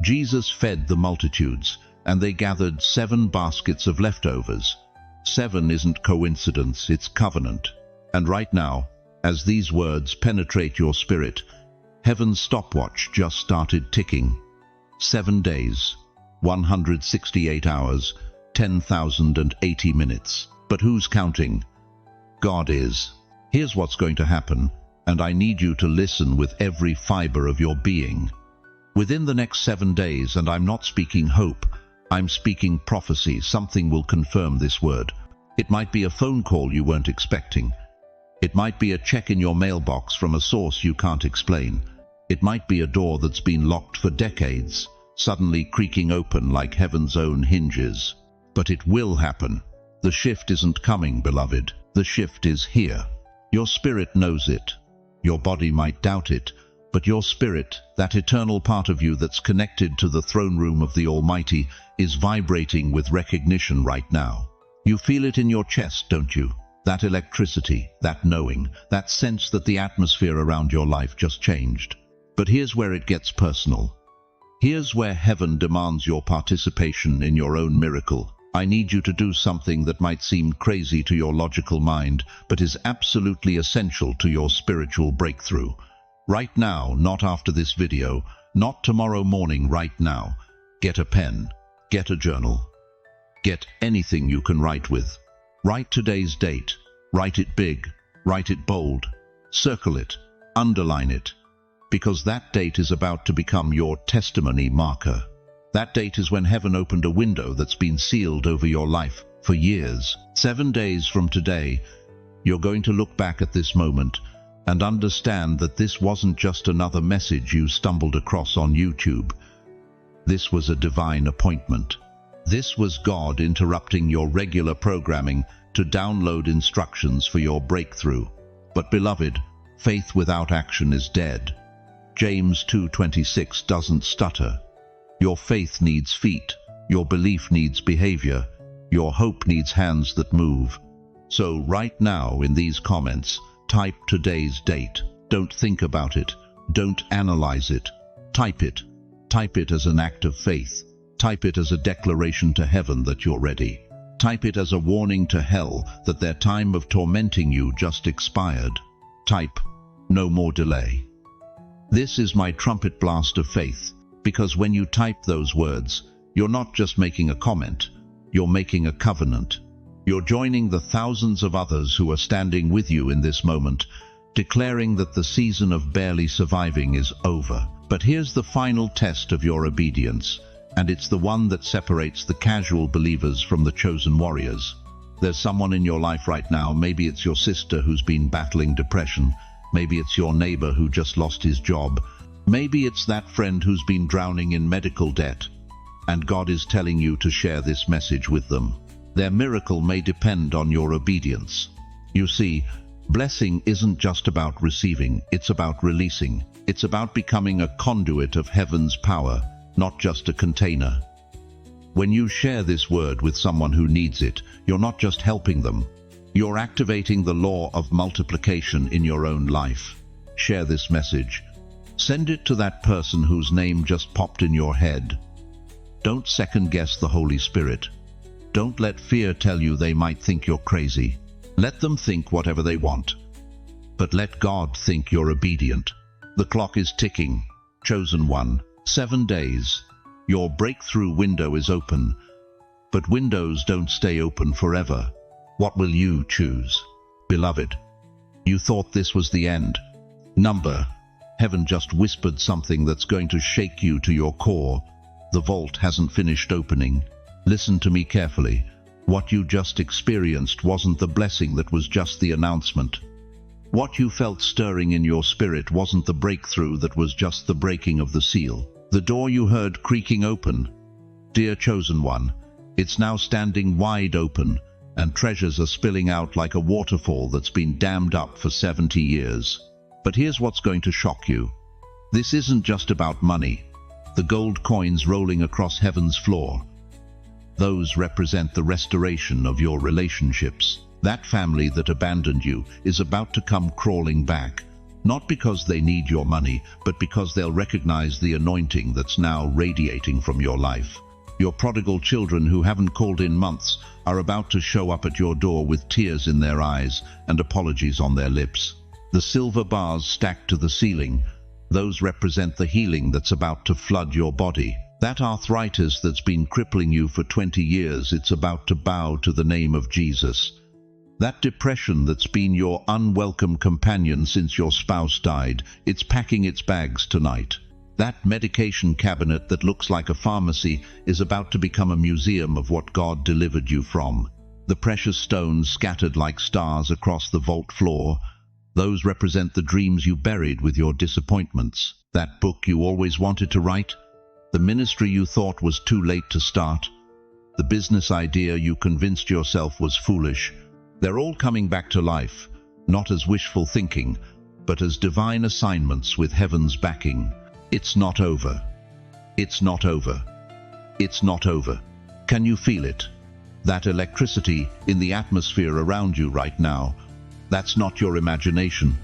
Jesus fed the multitudes, and they gathered 7 baskets of leftovers. 7 isn't coincidence, it's covenant. And right now, as these words penetrate your spirit, Heaven's stopwatch just started ticking. 7 days, 168 hours, 10,080 minutes. But who's counting? God is. Here's what's going to happen, and I need you to listen with every fiber of your being. Within the next 7 days, and I'm not speaking hope, I'm speaking prophecy, something will confirm this word. It might be a phone call you weren't expecting. It might be a check in your mailbox from a source you can't explain. It might be a door that's been locked for decades, suddenly creaking open like heaven's own hinges. But it will happen. The shift isn't coming, beloved. The shift is here. Your spirit knows it. Your body might doubt it, but your spirit, that eternal part of you that's connected to the throne room of the Almighty, is vibrating with recognition right now. You feel it in your chest, don't you? That electricity, that knowing, that sense that the atmosphere around your life just changed. But here's where it gets personal. Here's where heaven demands your participation in your own miracle. I need you to do something that might seem crazy to your logical mind, but is absolutely essential to your spiritual breakthrough. Right now, not after this video, not tomorrow morning, right now. Get a pen, get a journal, get anything you can write with. Write today's date, write it big, write it bold, circle it, underline it, because that date is about to become your testimony marker. That date is when heaven opened a window that's been sealed over your life for years. 7 days from today, you're going to look back at this moment and understand that this wasn't just another message you stumbled across on YouTube. This was a divine appointment. This was God interrupting your regular programming to download instructions for your breakthrough. But beloved, faith without action is dead. James 2:26 doesn't stutter. Your faith needs feet, your belief needs behavior, your hope needs hands that move. So right now in these comments, type today's date. Don't think about it. Don't analyze it. Type it. Type it as an act of faith. Type it as a declaration to heaven that you're ready. Type it as a warning to hell that their time of tormenting you just expired. Type, no more delay. This is my trumpet blast of faith. Because when you type those words, you're not just making a comment, you're making a covenant. You're joining the thousands of others who are standing with you in this moment, declaring that the season of barely surviving is over. But here's the final test of your obedience, and it's the one that separates the casual believers from the chosen warriors. There's someone in your life right now, maybe it's your sister who's been battling depression, maybe it's your neighbor who just lost his job, maybe it's that friend who's been drowning in medical debt, and God is telling you to share this message with them. Their miracle may depend on your obedience. You see, blessing isn't just about receiving, it's about releasing. It's about becoming a conduit of heaven's power, not just a container. When you share this word with someone who needs it, you're not just helping them, you're activating the law of multiplication in your own life. Share this message. Send it to that person whose name just popped in your head. Don't second-guess the Holy Spirit. Don't let fear tell you they might think you're crazy. Let them think whatever they want. But let God think you're obedient. The clock is ticking. Chosen one. 7 days. Your breakthrough window is open. But windows don't stay open forever. What will you choose? Beloved, you thought this was the end. Number. Heaven just whispered something that's going to shake you to your core. The vault hasn't finished opening. Listen to me carefully. What you just experienced wasn't the blessing, that was just the announcement. What you felt stirring in your spirit wasn't the breakthrough, that was just the breaking of the seal. The door you heard creaking open. Dear chosen one, it's now standing wide open, and treasures are spilling out like a waterfall that's been dammed up for 70 years. But here's what's going to shock you. This isn't just about money. The gold coins rolling across heaven's floor. Those represent the restoration of your relationships. That family that abandoned you is about to come crawling back. Not because they need your money, but because they'll recognize the anointing that's now radiating from your life. Your prodigal children who haven't called in months are about to show up at your door with tears in their eyes and apologies on their lips. The silver bars stacked to the ceiling, Those represent the healing that's about to flood your body. That arthritis that's been crippling you for 20 years, it's about to bow to the name of Jesus. That depression that's been your unwelcome companion since your spouse died, it's packing its bags tonight. That medication cabinet that looks like a pharmacy is about to become a museum of what God delivered you from. The precious stones scattered like stars across the vault floor, those represent the dreams you buried with your disappointments. That book you always wanted to write, the ministry you thought was too late to start, the business idea you convinced yourself was foolish, they're all coming back to life, not as wishful thinking, but as divine assignments with heaven's backing. It's not over. It's not over. It's not over. Can you feel it? That electricity in the atmosphere around you right now, that's not your imagination.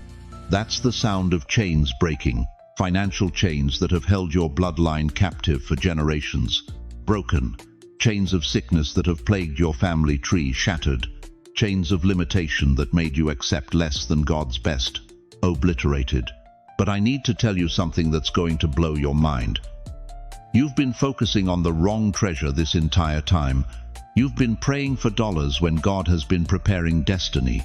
That's the sound of chains breaking, financial chains that have held your bloodline captive for generations. Broken. Chains of sickness that have plagued your family tree shattered. Chains of limitation that made you accept less than God's best. Obliterated. But I need to tell you something that's going to blow your mind. You've been focusing on the wrong treasure this entire time. You've been praying for dollars when God has been preparing destiny.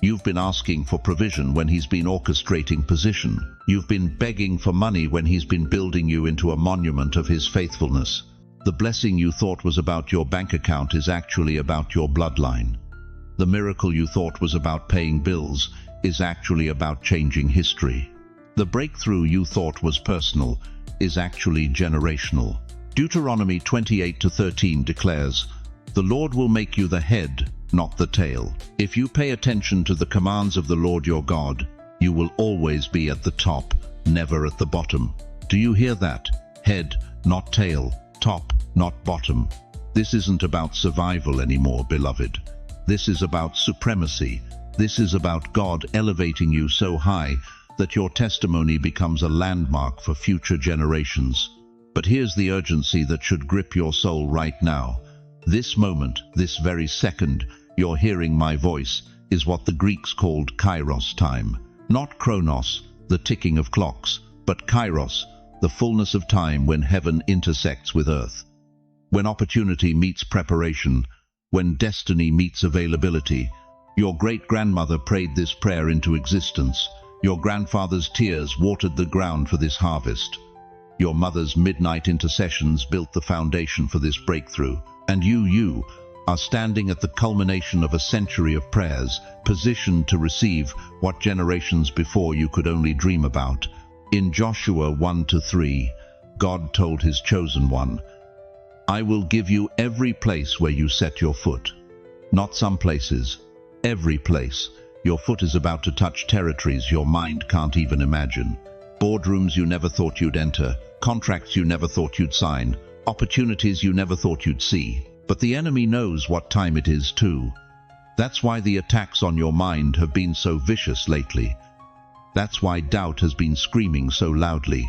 You've been asking for provision when He's been orchestrating position. You've been begging for money when He's been building you into a monument of His faithfulness. The blessing you thought was about your bank account is actually about your bloodline. The miracle you thought was about paying bills is actually about changing history. The breakthrough you thought was personal is actually generational. Deuteronomy 28:13 declares, "The Lord will make you the head, not the tail." If you pay attention to the commands of the Lord your God, you will always be at the top, never at the bottom. Do you hear that? Head, not tail. Top, not bottom. This isn't about survival anymore, beloved. This is about supremacy. This is about God elevating you so high that your testimony becomes a landmark for future generations. But here's the urgency that should grip your soul right now. This moment, this very second, you're hearing my voice, is what the Greeks called kairos time. Not chronos, the ticking of clocks, but kairos, the fullness of time when heaven intersects with earth. When opportunity meets preparation, when destiny meets availability. Your great-grandmother prayed this prayer into existence. Your grandfather's tears watered the ground for this harvest. Your mother's midnight intercessions built the foundation for this breakthrough. And you are standing at the culmination of a century of prayers, positioned to receive what generations before you could only dream about. In Joshua 1-3, God told His chosen one, "I will give you every place where you set your foot." Not some places, every place. Your foot is about to touch territories your mind can't even imagine. Boardrooms you never thought you'd enter, contracts you never thought you'd sign, opportunities you never thought you'd see. But the enemy knows what time it is too. That's why the attacks on your mind have been so vicious lately. That's why doubt has been screaming so loudly.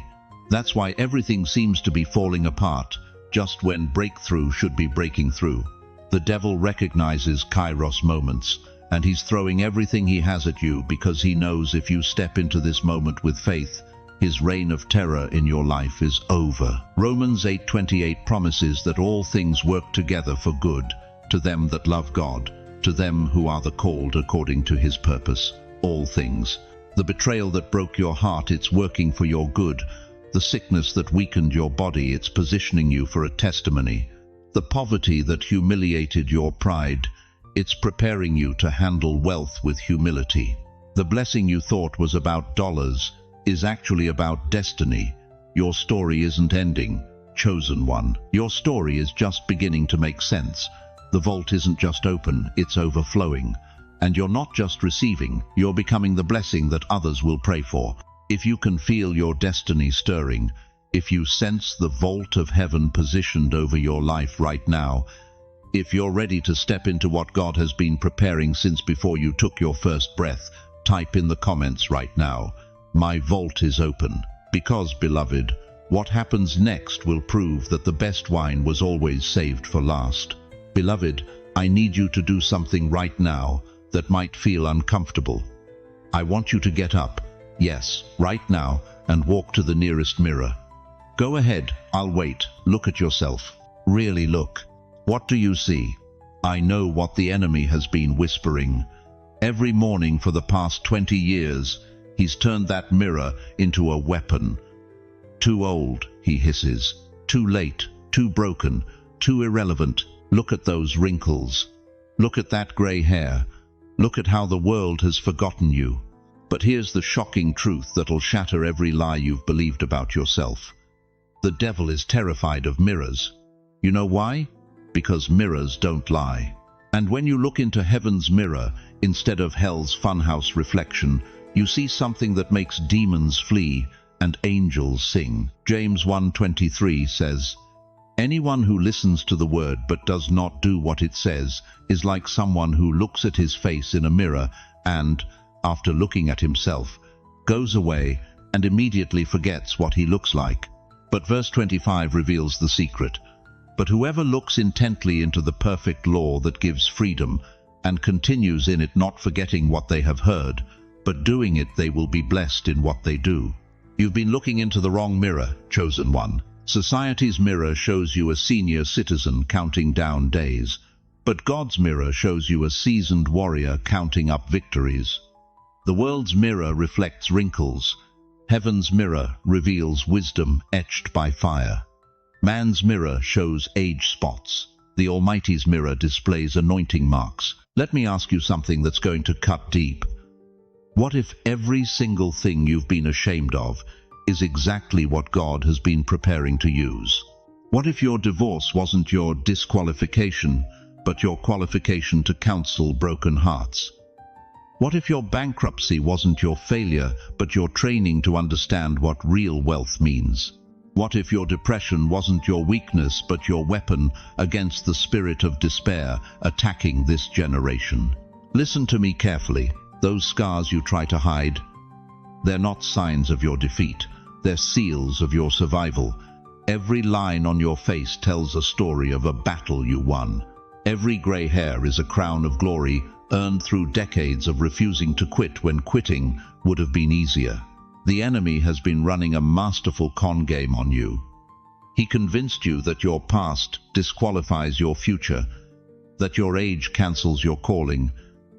That's why everything seems to be falling apart, just when breakthrough should be breaking through. The devil recognizes kairos moments, and he's throwing everything he has at you because he knows if you step into this moment with faith, his reign of terror in your life is over. Romans 8:28 promises that all things work together for good, to them that love God, to them who are the called according to His purpose. All things. The betrayal that broke your heart, it's working for your good. The sickness that weakened your body, it's positioning you for a testimony. The poverty that humiliated your pride, it's preparing you to handle wealth with humility. The blessing you thought was about dollars is actually about destiny. Your story isn't ending, chosen one. Your story is just beginning to make sense. The vault isn't just open, it's overflowing. And you're not just receiving, you're becoming the blessing that others will pray for. If you can feel your destiny stirring, if you sense the vault of heaven positioned over your life right now, if you're ready to step into what God has been preparing since before you took your first breath, type in the comments right now, "My vault is open." Because, beloved, what happens next will prove that the best wine was always saved for last. Beloved, I need you to do something right now that might feel uncomfortable. I want you to get up. Yes, right now, and walk to the nearest mirror. Go ahead, I'll wait. Look at yourself. Really look. What do you see? I know what the enemy has been whispering. Every morning for the past 20 years, he's turned that mirror into a weapon. Too old, he hisses. Too late, too broken, too irrelevant. Look at those wrinkles. Look at that grey hair. Look at how the world has forgotten you. But here's the shocking truth that'll shatter every lie you've believed about yourself. The devil is terrified of mirrors. You know why? Because mirrors don't lie. And when you look into heaven's mirror, instead of hell's funhouse reflection, you see something that makes demons flee and angels sing. James 1:23 says, "Anyone who listens to the word but does not do what it says is like someone who looks at his face in a mirror and, after looking at himself, goes away and immediately forgets what he looks like." But verse 25 reveals the secret. "But whoever looks intently into the perfect law that gives freedom and continues in it, not forgetting what they have heard, but doing it, they will be blessed in what they do." You've been looking into the wrong mirror, chosen one. Society's mirror shows you a senior citizen counting down days, but God's mirror shows you a seasoned warrior counting up victories. The world's mirror reflects wrinkles. Heaven's mirror reveals wisdom etched by fire. Man's mirror shows age spots. The Almighty's mirror displays anointing marks. Let me ask you something that's going to cut deep. What if every single thing you've been ashamed of is exactly what God has been preparing to use? What if your divorce wasn't your disqualification, but your qualification to counsel broken hearts? What if your bankruptcy wasn't your failure, but your training to understand what real wealth means? What if your depression wasn't your weakness, but your weapon against the spirit of despair attacking this generation? Listen to me carefully. Those scars you try to hide, they're not signs of your defeat. They're seals of your survival. Every line on your face tells a story of a battle you won. Every grey hair is a crown of glory earned through decades of refusing to quit when quitting would have been easier. The enemy has been running a masterful con game on you. He convinced you that your past disqualifies your future, that your age cancels your calling,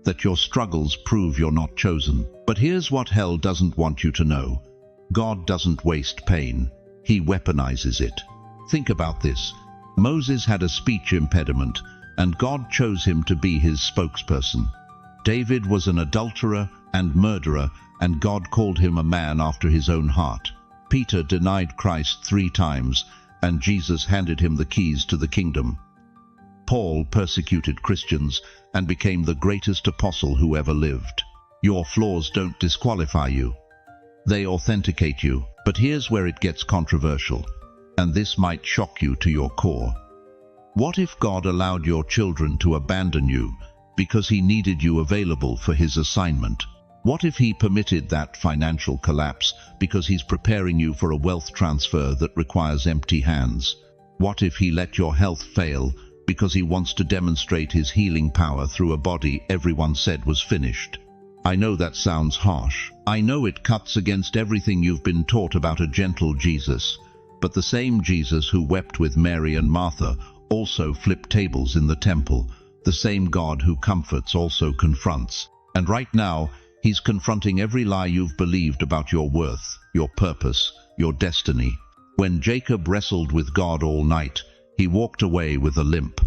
that your struggles prove you're not chosen. But here's what hell doesn't want you to know. God doesn't waste pain. He weaponizes it. Think about this. Moses had a speech impediment, and God chose him to be his spokesperson. David was an adulterer and murderer, and God called him a man after his own heart. Peter denied Christ 3 times, and Jesus handed him the keys to the kingdom. Paul persecuted Christians and became the greatest apostle who ever lived. Your flaws don't disqualify you. They authenticate you. But here's where it gets controversial, and this might shock you to your core. What if God allowed your children to abandon you because he needed you available for his assignment? What if he permitted that financial collapse because he's preparing you for a wealth transfer that requires empty hands? What if he let your health fail because he wants to demonstrate his healing power through a body everyone said was finished? I know that sounds harsh. I know it cuts against everything you've been taught about a gentle Jesus. But the same Jesus who wept with Mary and Martha also flipped tables in the temple. The same God who comforts also confronts. And right now, he's confronting every lie you've believed about your worth, your purpose, your destiny. When Jacob wrestled with God all night, he walked away with a limp.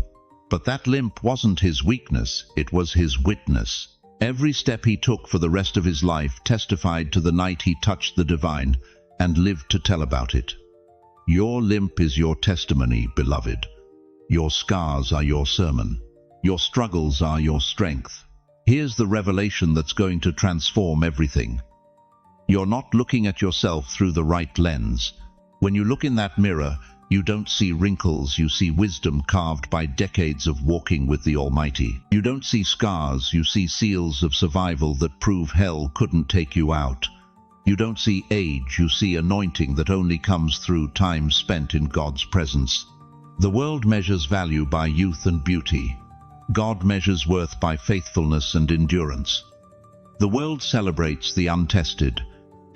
But that limp wasn't his weakness, it was his witness. Every step he took for the rest of his life testified to the night he touched the divine and lived to tell about it. Your limp is your testimony, beloved. Your scars are your sermon. Your struggles are your strength. Here's the revelation that's going to transform everything. You're not looking at yourself through the right lens. When you look in that mirror, you don't see wrinkles, you see wisdom carved by decades of walking with the Almighty. You don't see scars, you see seals of survival that prove hell couldn't take you out. You don't see age, you see anointing that only comes through time spent in God's presence. The world measures value by youth and beauty. God measures worth by faithfulness and endurance. The world celebrates the untested.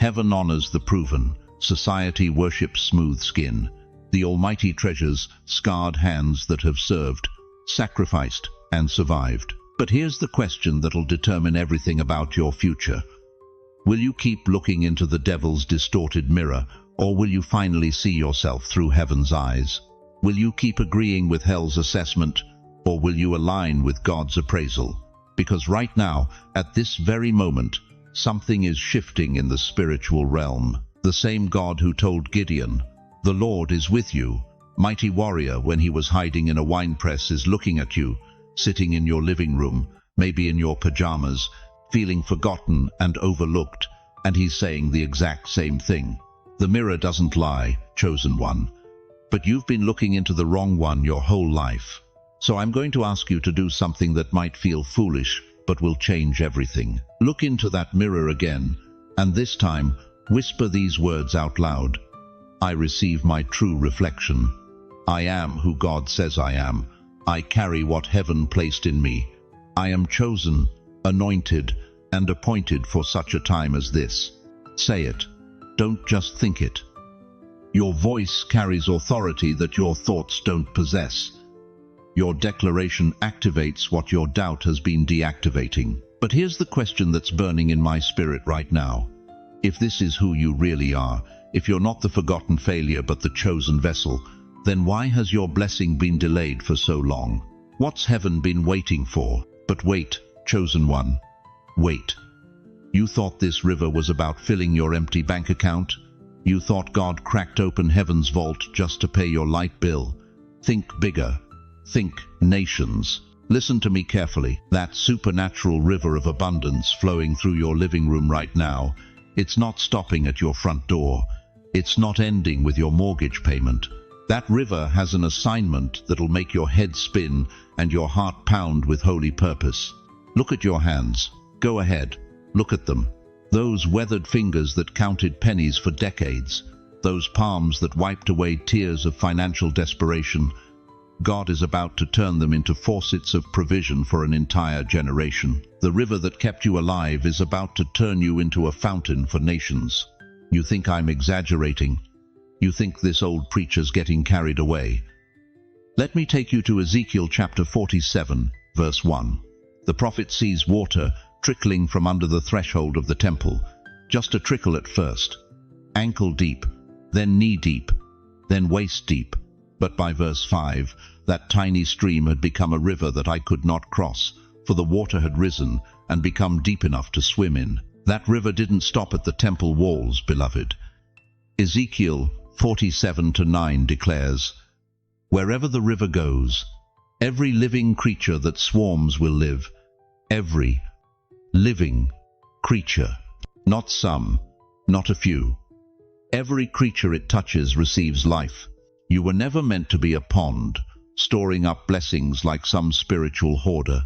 Heaven honors the proven, society worships smooth skin. The Almighty treasures scarred hands that have served, sacrificed, and survived. But here's the question that'll determine everything about your future. Will you keep looking into the devil's distorted mirror, or will you finally see yourself through heaven's eyes? Will you keep agreeing with hell's assessment, or will you align with God's appraisal? Because right now, at this very moment, something is shifting in the spiritual realm. The same God who told Gideon, "The Lord is with you," mighty warrior, when he was hiding in a winepress, is looking at you, sitting in your living room, maybe in your pajamas, feeling forgotten and overlooked, and he's saying the exact same thing. The mirror doesn't lie, chosen one, but you've been looking into the wrong one your whole life. So I'm going to ask you to do something that might feel foolish, but will change everything. Look into that mirror again, and this time, whisper these words out loud. I receive my true reflection. I am who God says I am. I carry what heaven placed in me. I am chosen, anointed, and appointed for such a time as this. Say it. Don't just think it. Your voice carries authority that your thoughts don't possess. Your declaration activates what your doubt has been deactivating. But here's the question that's burning in my spirit right now. If this is who you really are, if you're not the forgotten failure but the chosen vessel, then why has your blessing been delayed for so long? What's heaven been waiting for? But wait, chosen one. Wait. You thought this river was about filling your empty bank account? You thought God cracked open heaven's vault just to pay your light bill? Think bigger. Think nations. Listen to me carefully. That supernatural river of abundance flowing through your living room right now, it's not stopping at your front door. It's not ending with your mortgage payment. That river has an assignment that'll make your head spin and your heart pound with holy purpose. Look at your hands. Go ahead. Look at them. Those weathered fingers that counted pennies for decades. Those palms that wiped away tears of financial desperation. God is about to turn them into faucets of provision for an entire generation. The river that kept you alive is about to turn you into a fountain for nations. You think I'm exaggerating? You think this old preacher's getting carried away? Let me take you to Ezekiel chapter 47, verse 1. The prophet sees water trickling from under the threshold of the temple. Just a trickle at first. Ankle deep, then knee deep, then waist deep. But by verse 5, that tiny stream had become a river that I could not cross, for the water had risen and become deep enough to swim in. That river didn't stop at the temple walls, beloved. Ezekiel 47:9 declares, "Wherever the river goes, every living creature that swarms will live." Every living creature. Not some, not a few. Every creature it touches receives life. You were never meant to be a pond, storing up blessings like some spiritual hoarder.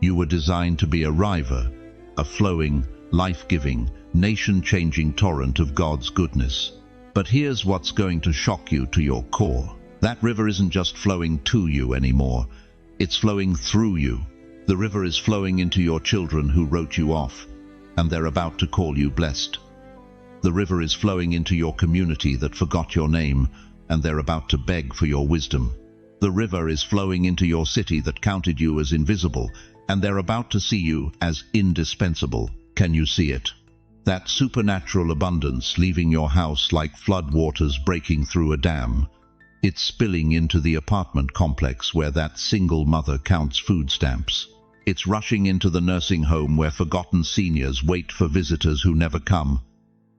You were designed to be a river, a flowing, life-giving, nation-changing torrent of God's goodness. But here's what's going to shock you to your core. That river isn't just flowing to you anymore. It's flowing through you. The river is flowing into your children who wrote you off, and they're about to call you blessed. The river is flowing into your community that forgot your name, and they're about to beg for your wisdom. The river is flowing into your city that counted you as invisible, and they're about to see you as indispensable. Can you see it? That supernatural abundance leaving your house like flood waters breaking through a dam. It's spilling into the apartment complex where that single mother counts food stamps. It's rushing into the nursing home where forgotten seniors wait for visitors who never come.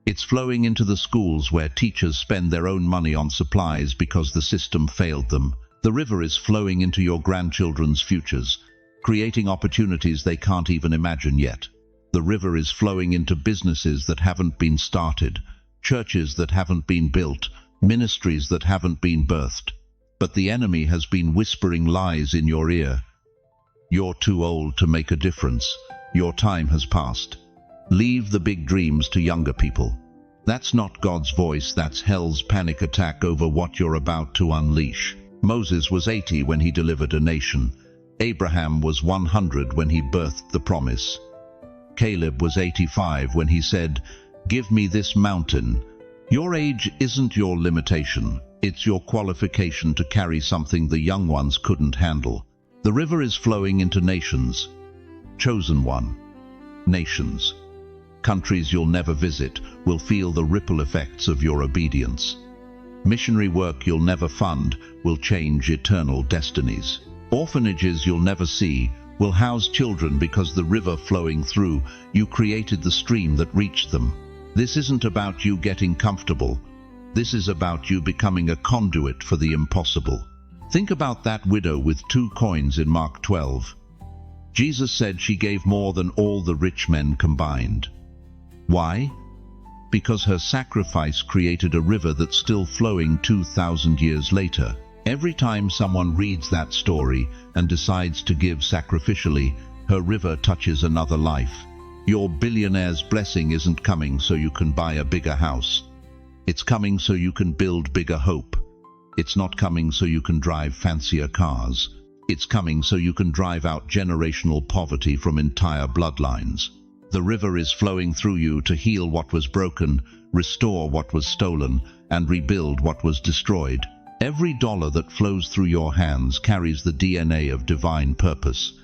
It's flowing into the schools where teachers spend their own money on supplies because the system failed them. The river is flowing into your grandchildren's futures, creating opportunities they can't even imagine yet. The river is flowing into businesses that haven't been started, churches that haven't been built, ministries that haven't been birthed. But the enemy has been whispering lies in your ear. You're too old to make a difference. Your time has passed. Leave the big dreams to younger people. That's not God's voice, that's hell's panic attack over what you're about to unleash. Moses was 80 when he delivered a nation. Abraham was 100 when he birthed the promise. Caleb was 85 when he said, Give me this mountain. Your age isn't your limitation. It's your qualification to carry something the young ones couldn't handle. The river is flowing into nations. Chosen one. Nations. Countries you'll never visit will feel the ripple effects of your obedience. Missionary work you'll never fund will change eternal destinies. Orphanages you'll never see will house children because the river flowing through you created the stream that reached them. This isn't about you getting comfortable. This is about you becoming a conduit for the impossible. Think about that widow with 2 coins in Mark 12. Jesus said she gave more than all the rich men combined. Why? Because her sacrifice created a river that's still flowing 2,000 years later. Every time someone reads that story and decides to give sacrificially, her river touches another life. Your billionaire's blessing isn't coming so you can buy a bigger house. It's coming so you can build bigger hope. It's not coming so you can drive fancier cars. It's coming so you can drive out generational poverty from entire bloodlines. The river is flowing through you to heal what was broken, restore what was stolen, and rebuild what was destroyed. Every dollar that flows through your hands carries the DNA of divine purpose.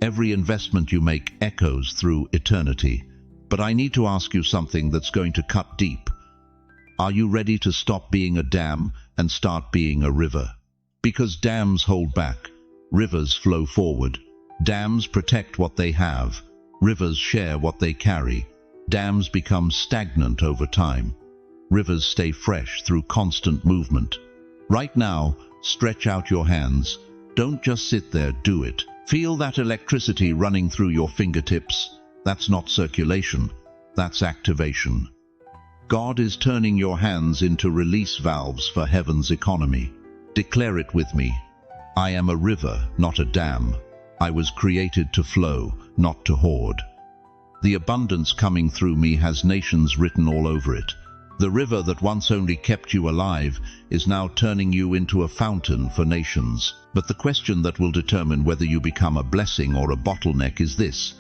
Every investment you make echoes through eternity. But I need to ask you something that's going to cut deep. Are you ready to stop being a dam and start being a river? Because dams hold back. Rivers flow forward. Dams protect what they have. Rivers share what they carry. Dams become stagnant over time. Rivers stay fresh through constant movement. Right now, stretch out your hands. Don't just sit there, do it. Feel that electricity running through your fingertips. That's not circulation, that's activation. God is turning your hands into release valves for heaven's economy. Declare it with me. I am a river, not a dam. I was created to flow, not to hoard. The abundance coming through me has nations written all over it. The river that once only kept you alive is now turning you into a fountain for nations. But the question that will determine whether you become a blessing or a bottleneck is this.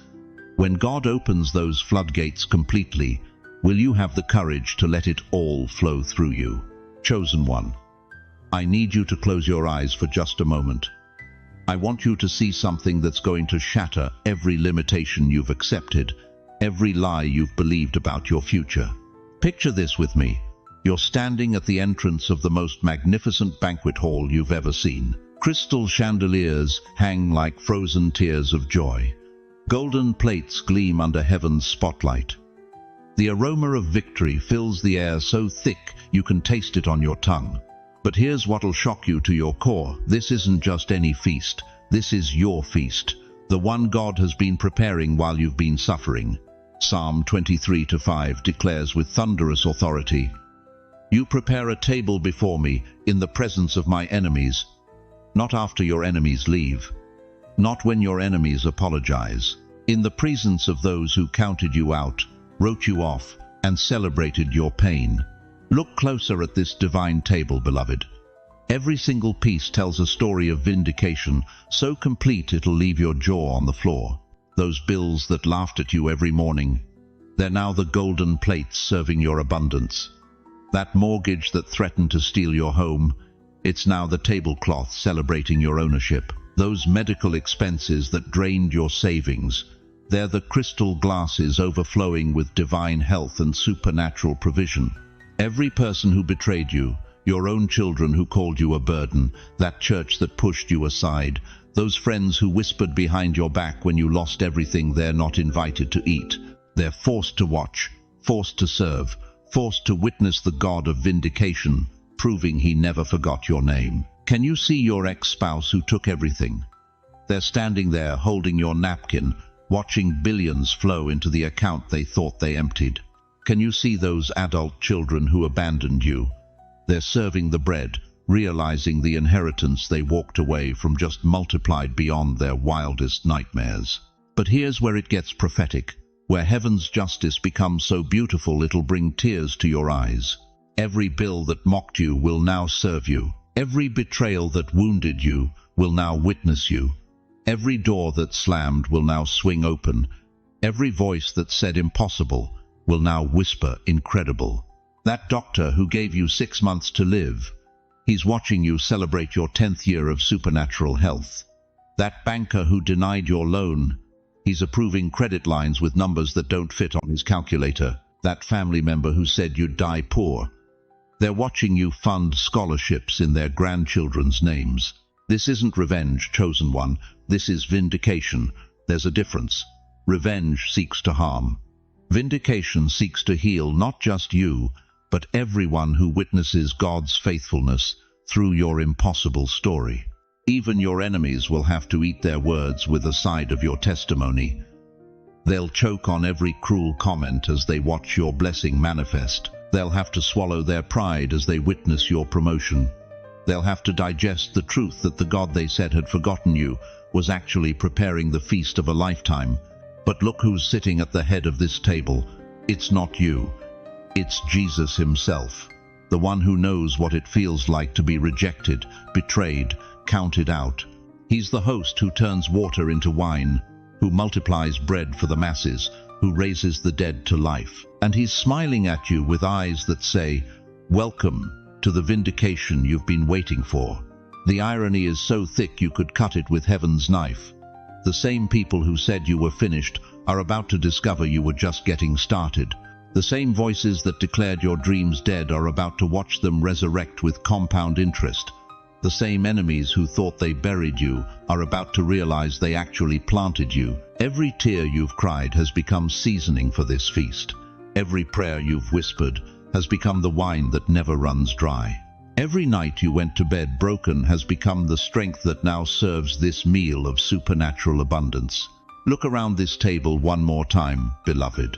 When God opens those floodgates completely, will you have the courage to let it all flow through you? Chosen one. I need you to close your eyes for just a moment. I want you to see something that's going to shatter every limitation you've accepted, every lie you've believed about your future. Picture this with me. You're standing at the entrance of the most magnificent banquet hall you've ever seen. Crystal chandeliers hang like frozen tears of joy. Golden plates gleam under heaven's spotlight. The aroma of victory fills the air so thick you can taste it on your tongue. But here's what'll shock you to your core. This isn't just any feast. This is your feast, the one God has been preparing while you've been suffering. Psalm 23:5 declares with thunderous authority, "You prepare a table before me in the presence of my enemies." Not after your enemies leave. Not when your enemies apologize. In the presence of those who counted you out, wrote you off, and celebrated your pain. Look closer at this divine table, beloved. Every single piece tells a story of vindication, so complete it'll leave your jaw on the floor. Those bills that laughed at you every morning, they're now the golden plates serving your abundance. That mortgage that threatened to steal your home, it's now the tablecloth celebrating your ownership. Those medical expenses that drained your savings, they're the crystal glasses overflowing with divine health and supernatural provision. Every person who betrayed you, your own children who called you a burden, that church that pushed you aside, those friends who whispered behind your back when you lost everything, they're not invited to eat. They're forced to watch, forced to serve, forced to witness the God of vindication, proving he never forgot your name. Can you see your ex-spouse who took everything? They're standing there holding your napkin, watching billions flow into the account they thought they emptied. Can you see those adult children who abandoned you? They're serving the bread, realizing the inheritance they walked away from just multiplied beyond their wildest nightmares. But here's where it gets prophetic, where heaven's justice becomes so beautiful it'll bring tears to your eyes. Every bill that mocked you will now serve you. Every betrayal that wounded you will now witness you. Every door that slammed will now swing open. Every voice that said impossible will now whisper incredible. That doctor who gave you 6 months to live, he's watching you celebrate your 10th year of supernatural health. That banker who denied your loan, he's approving credit lines with numbers that don't fit on his calculator. That family member who said you'd die poor, they're watching you fund scholarships in their grandchildren's names. This isn't revenge, chosen one. This is vindication. There's a difference. Revenge seeks to harm. Vindication seeks to heal not just you, but everyone who witnesses God's faithfulness through your impossible story. Even your enemies will have to eat their words with a side of your testimony. They'll choke on every cruel comment as they watch your blessing manifest. They'll have to swallow their pride as they witness your promotion. They'll have to digest the truth that the God they said had forgotten you was actually preparing the feast of a lifetime. But look who's sitting at the head of this table. It's not you. It's Jesus himself, the one who knows what it feels like to be rejected, betrayed, counted out. He's the host who turns water into wine, who multiplies bread for the masses, who raises the dead to life. And he's smiling at you with eyes that say, "Welcome to the vindication you've been waiting for." The irony is so thick you could cut it with heaven's knife. The same people who said you were finished are about to discover you were just getting started. The same voices that declared your dreams dead are about to watch them resurrect with compound interest. The same enemies who thought they buried you are about to realize they actually planted you. Every tear you've cried has become seasoning for this feast. Every prayer you've whispered has become the wine that never runs dry. Every night you went to bed broken has become the strength that now serves this meal of supernatural abundance. Look around this table one more time, beloved.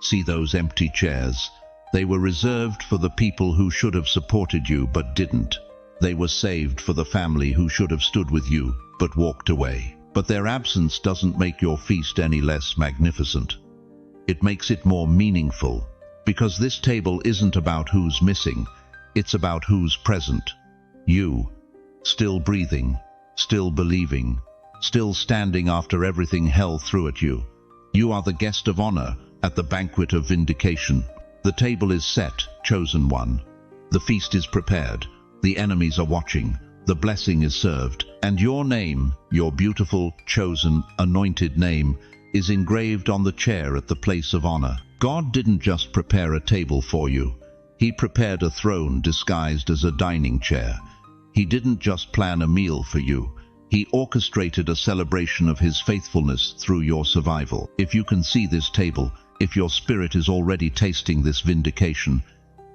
See those empty chairs? They were reserved for the people who should have supported you but didn't. They were saved for the family who should have stood with you but walked away. But their absence doesn't make your feast any less magnificent. It makes it more meaningful, because this table isn't about who's missing, it's about who's present. You, still breathing, still believing, still standing after everything hell threw at you. You are the guest of honor at the banquet of vindication. The table is set, chosen one. The feast is prepared. The enemies are watching. The blessing is served. And your name, your beautiful, chosen, anointed name, is engraved on the chair at the place of honor. God didn't just prepare a table for you. He prepared a throne disguised as a dining chair. He didn't just plan a meal for you. He orchestrated a celebration of his faithfulness through your survival. If you can see this table, if your spirit is already tasting this vindication,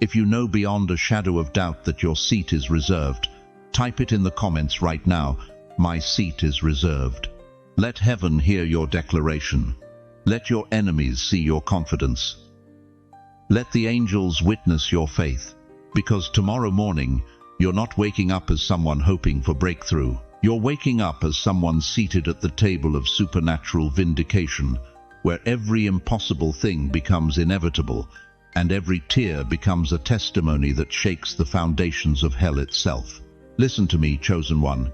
if you know beyond a shadow of doubt that your seat is reserved, type it in the comments right now. My seat is reserved. Let heaven hear your declaration. Let your enemies see your confidence. Let the angels witness your faith. Because tomorrow morning, you're not waking up as someone hoping for breakthrough. You're waking up as someone seated at the table of supernatural vindication, where every impossible thing becomes inevitable, and every tear becomes a testimony that shakes the foundations of hell itself. Listen to me, chosen one.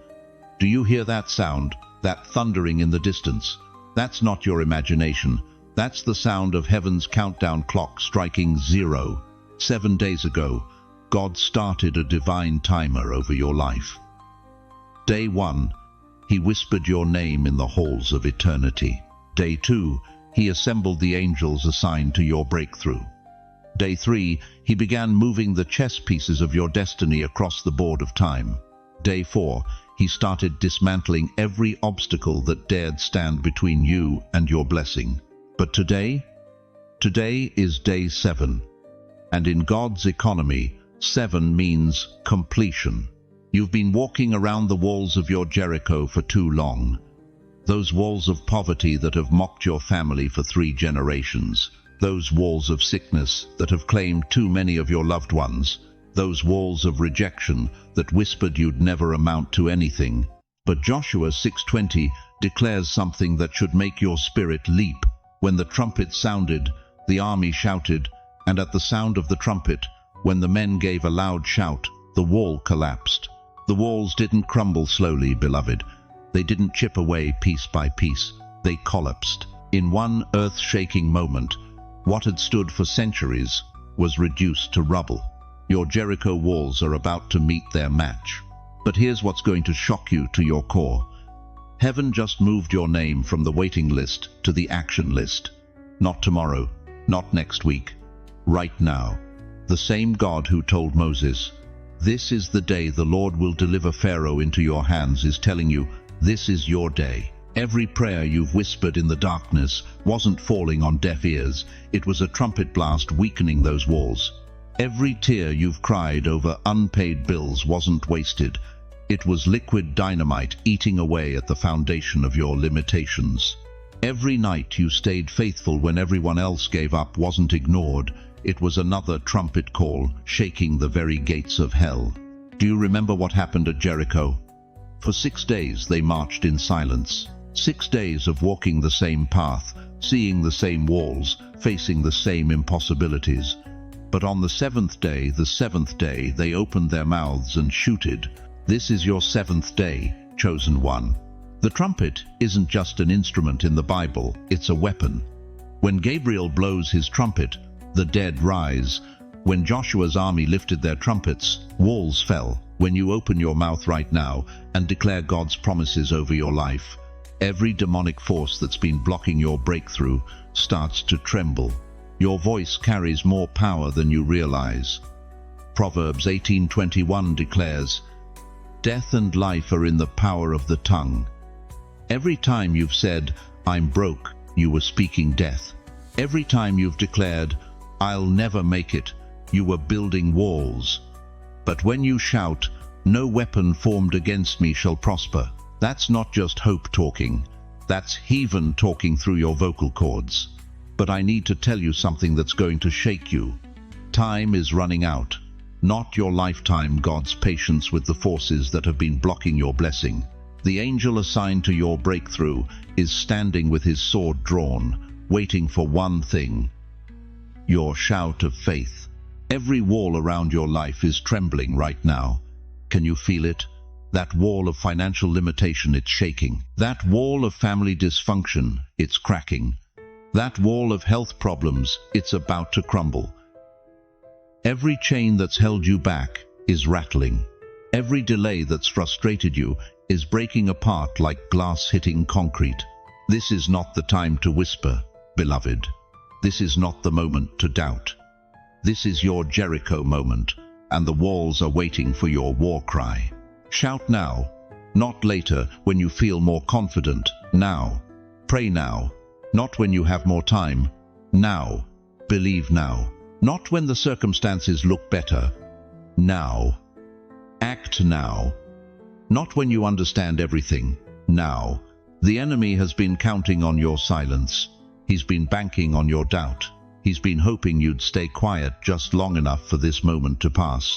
Do you hear that sound, that thundering in the distance? That's not your imagination. That's the sound of heaven's countdown clock striking 0. 7 days ago, God started a divine timer over your life. Day 1, he whispered your name in the halls of eternity. Day 2, he assembled the angels assigned to your breakthrough. Day 3, he began moving the chess pieces of your destiny across the board of time. Day 4, he started dismantling every obstacle that dared stand between you and your blessing. But today is day 7. And in God's economy, 7 means completion. You've been walking around the walls of your Jericho for too long. Those walls of poverty that have mocked your family for 3 generations. Those walls of sickness that have claimed too many of your loved ones. Those walls of rejection that whispered you'd never amount to anything. But Joshua 6:20 declares something that should make your spirit leap. When the trumpet sounded, the army shouted, and at the sound of the trumpet, when the men gave a loud shout, the wall collapsed. The walls didn't crumble slowly, beloved. They didn't chip away piece by piece. They collapsed. In one earth-shaking moment, What had stood for centuries was reduced to rubble. Your Jericho walls are about to meet their match. But here's what's going to shock you to your core. Heaven just moved your name from the waiting list to the action list. Not tomorrow, not next week, right now. The same God who told Moses, "This is the day the Lord will deliver Pharaoh into your hands," is telling you, this is your day. Every prayer you've whispered in the darkness wasn't falling on deaf ears. It was a trumpet blast weakening those walls. Every tear you've cried over unpaid bills wasn't wasted. It was liquid dynamite eating away at the foundation of your limitations. Every night you stayed faithful when everyone else gave up wasn't ignored. It was another trumpet call, shaking the very gates of hell. Do you remember what happened at Jericho? For 6 days they marched in silence. 6 days of walking the same path, seeing the same walls, facing the same impossibilities. But on the seventh day, they opened their mouths and shouted, "This is your seventh day, chosen one." The trumpet isn't just an instrument in the Bible, it's a weapon. When Gabriel blows his trumpet, the dead rise. When Joshua's army lifted their trumpets, walls fell. When you open your mouth right now and declare God's promises over your life, every demonic force that's been blocking your breakthrough starts to tremble. Your voice carries more power than you realize. Proverbs 18:21 declares, "Death and life are in the power of the tongue." Every time you've said, "I'm broke," you were speaking death. Every time you've declared, "I'll never make it," you were building walls. But when you shout, "No weapon formed against me shall prosper," that's not just hope talking. That's heaven talking through your vocal cords. But I need to tell you something that's going to shake you. Time is running out. Not your lifetime, God's patience with the forces that have been blocking your blessing. The angel assigned to your breakthrough is standing with his sword drawn, waiting for one thing: your shout of faith. Every wall around your life is trembling right now. Can you feel it? That wall of financial limitation, it's shaking. That wall of family dysfunction, it's cracking. That wall of health problems, it's about to crumble. Every chain that's held you back is rattling. Every delay that's frustrated you is breaking apart like glass hitting concrete. This is not the time to whisper, beloved. This is not the moment to doubt. This is your Jericho moment, and the walls are waiting for your war cry. Shout now, not later when you feel more confident. Now. Pray now, not when you have more time. Now. Believe now, not when the circumstances look better. Now. Act now, not when you understand everything. Now. The enemy has been counting on your silence. He's been banking on your doubt. He's been hoping you'd stay quiet just long enough for this moment to pass.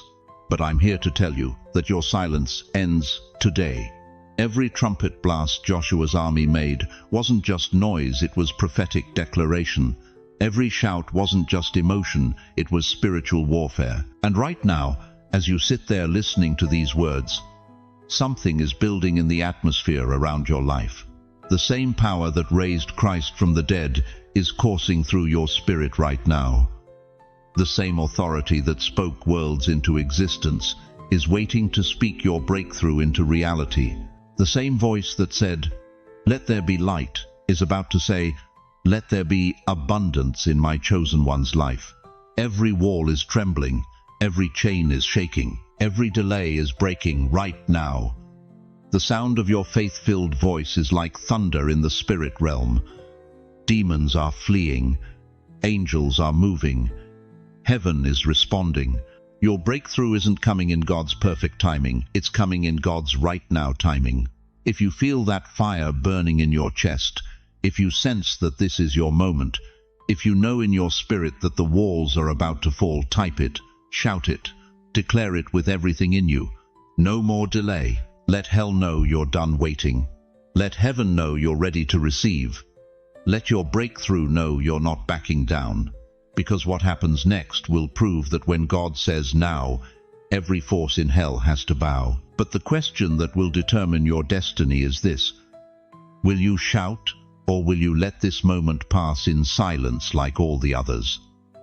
But I'm here to tell you that your silence ends today. Every trumpet blast Joshua's army made wasn't just noise, it was prophetic declaration. Every shout wasn't just emotion, it was spiritual warfare. And right now, as you sit there listening to these words, something is building in the atmosphere around your life. The same power that raised Christ from the dead is coursing through your spirit right now. The same authority that spoke worlds into existence is waiting to speak your breakthrough into reality. The same voice that said, "Let there be light," is about to say, "Let there be abundance in my chosen one's life." Every wall is trembling, every chain is shaking, every delay is breaking right now. The sound of your faith-filled voice is like thunder in the spirit realm. Demons are fleeing, angels are moving, heaven is responding. Your breakthrough isn't coming in God's perfect timing, it's coming in God's right now timing. If you feel that fire burning in your chest, if you sense that this is your moment, if you know in your spirit that the walls are about to fall, type it, shout it, declare it with everything in you. No more delay. Let hell know you're done waiting. Let heaven know you're ready to receive. Let your breakthrough know you're not backing down. Because what happens next will prove that when God says now, every force in hell has to bow. But the question that will determine your destiny is this: will you shout, Or will you let this moment pass in silence like all the others?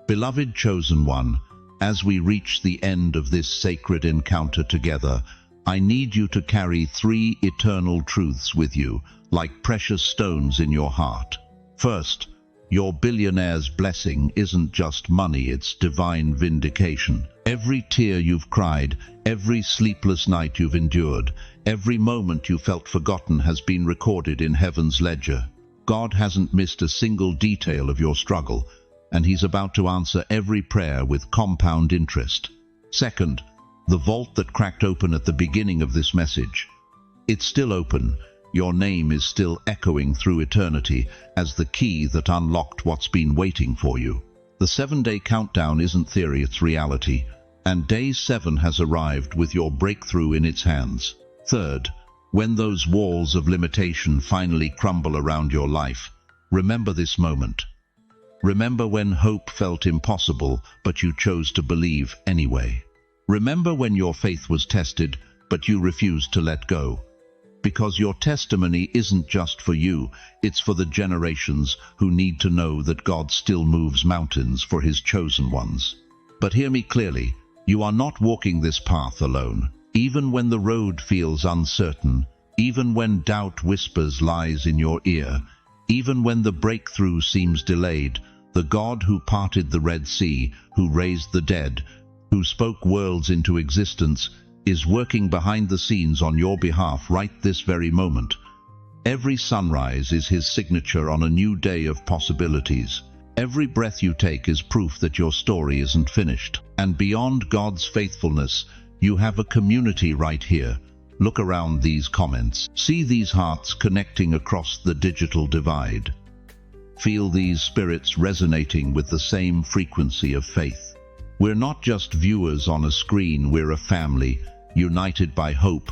Beloved chosen one, as we reach the end of this sacred encounter together, I need you to carry 3 eternal truths with you, like precious stones in your heart. First, your billionaire's blessing isn't just money, it's divine vindication. Every tear you've cried, every sleepless night you've endured, every moment you felt forgotten has been recorded in heaven's ledger. God hasn't missed a single detail of your struggle, and He's about to answer every prayer with compound interest. Second, the vault that cracked open at the beginning of this message. It's still open. Your name is still echoing through eternity as the key that unlocked what's been waiting for you. The 7-day countdown isn't theory, it's reality, and day 7 has arrived with your breakthrough in its hands. Third, when those walls of limitation finally crumble around your life, remember this moment. Remember when hope felt impossible, but you chose to believe anyway. Remember when your faith was tested, but you refused to let go. Because your testimony isn't just for you, it's for the generations who need to know that God still moves mountains for His chosen ones. But hear me clearly, you are not walking this path alone. Even when the road feels uncertain, even when doubt whispers lies in your ear, even when the breakthrough seems delayed, the God who parted the Red Sea, who raised the dead, who spoke worlds into existence, is working behind the scenes on your behalf right this very moment. Every sunrise is His signature on a new day of possibilities. Every breath you take is proof that your story isn't finished. And beyond God's faithfulness, you have a community right here. Look around these comments. See these hearts connecting across the digital divide. Feel these spirits resonating with the same frequency of faith. We're not just viewers on a screen, we're a family, united by hope,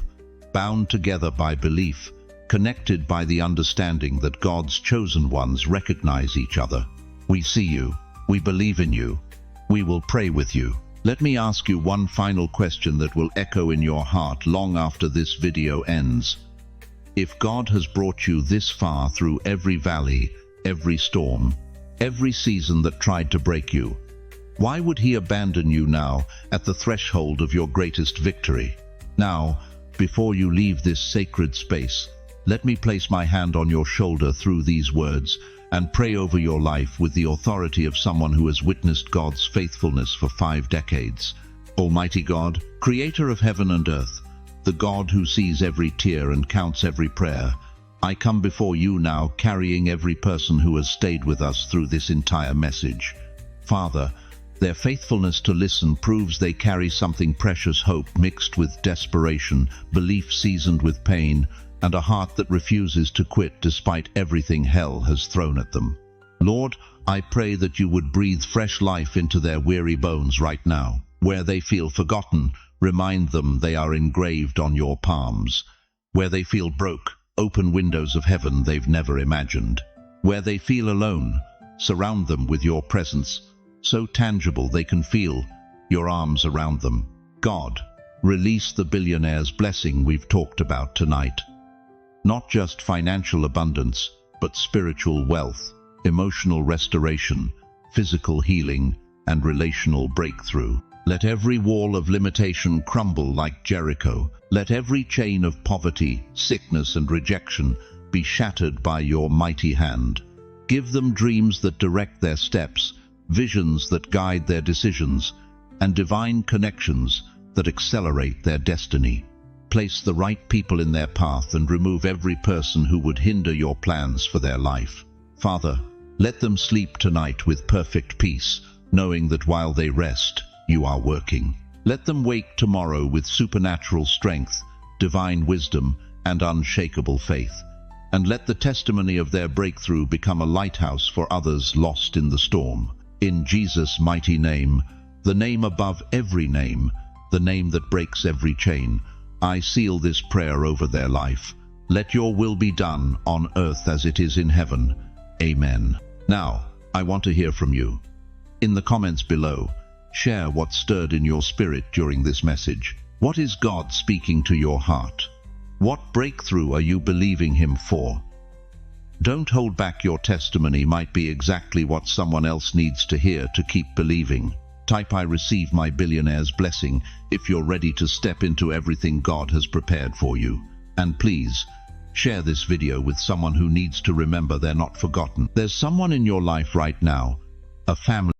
bound together by belief, connected by the understanding that God's chosen ones recognize each other. We see you, we believe in you, we will pray with you. Let me ask you one final question that will echo in your heart long after this video ends. If God has brought you this far through every valley, every storm, every season that tried to break you, why would He abandon you now at the threshold of your greatest victory? Now, before you leave this sacred space, let me place my hand on your shoulder through these words and pray over your life with the authority of someone who has witnessed God's faithfulness for 5 decades. Almighty God, creator of heaven and earth, the God who sees every tear and counts every prayer, I come before you now carrying every person who has stayed with us through this entire message. Father, their faithfulness to listen proves they carry something precious: hope mixed with desperation, belief seasoned with pain, and a heart that refuses to quit despite everything hell has thrown at them. Lord, I pray that you would breathe fresh life into their weary bones right now. Where they feel forgotten, remind them they are engraved on your palms. Where they feel broke, open windows of heaven they've never imagined. Where they feel alone, surround them with your presence, so tangible they can feel your arms around them. God, release the billionaire's blessing we've talked about tonight. Not just financial abundance, but spiritual wealth, emotional restoration, physical healing, and relational breakthrough. Let every wall of limitation crumble like Jericho. Let every chain of poverty, sickness, and rejection be shattered by your mighty hand. Give them dreams that direct their steps, visions that guide their decisions, and divine connections that accelerate their destiny. Place the right people in their path and remove every person who would hinder your plans for their life. Father, let them sleep tonight with perfect peace, knowing that while they rest, you are working. Let them wake tomorrow with supernatural strength, divine wisdom, and unshakable faith. And let the testimony of their breakthrough become a lighthouse for others lost in the storm. In Jesus' mighty name, the name above every name, the name that breaks every chain, I seal this prayer over their life. Let your will be done on earth as it is in heaven. Amen. Now, I want to hear from you. In the comments below, share what stirred in your spirit during this message. What is God speaking to your heart? What breakthrough are you believing Him for? Don't hold back. Your testimony might be exactly what someone else needs to hear to keep believing. Type "I receive my billionaire's blessing" if you're ready to step into everything God has prepared for you. And please, share this video with someone who needs to remember they're not forgotten. There's someone in your life right now, a family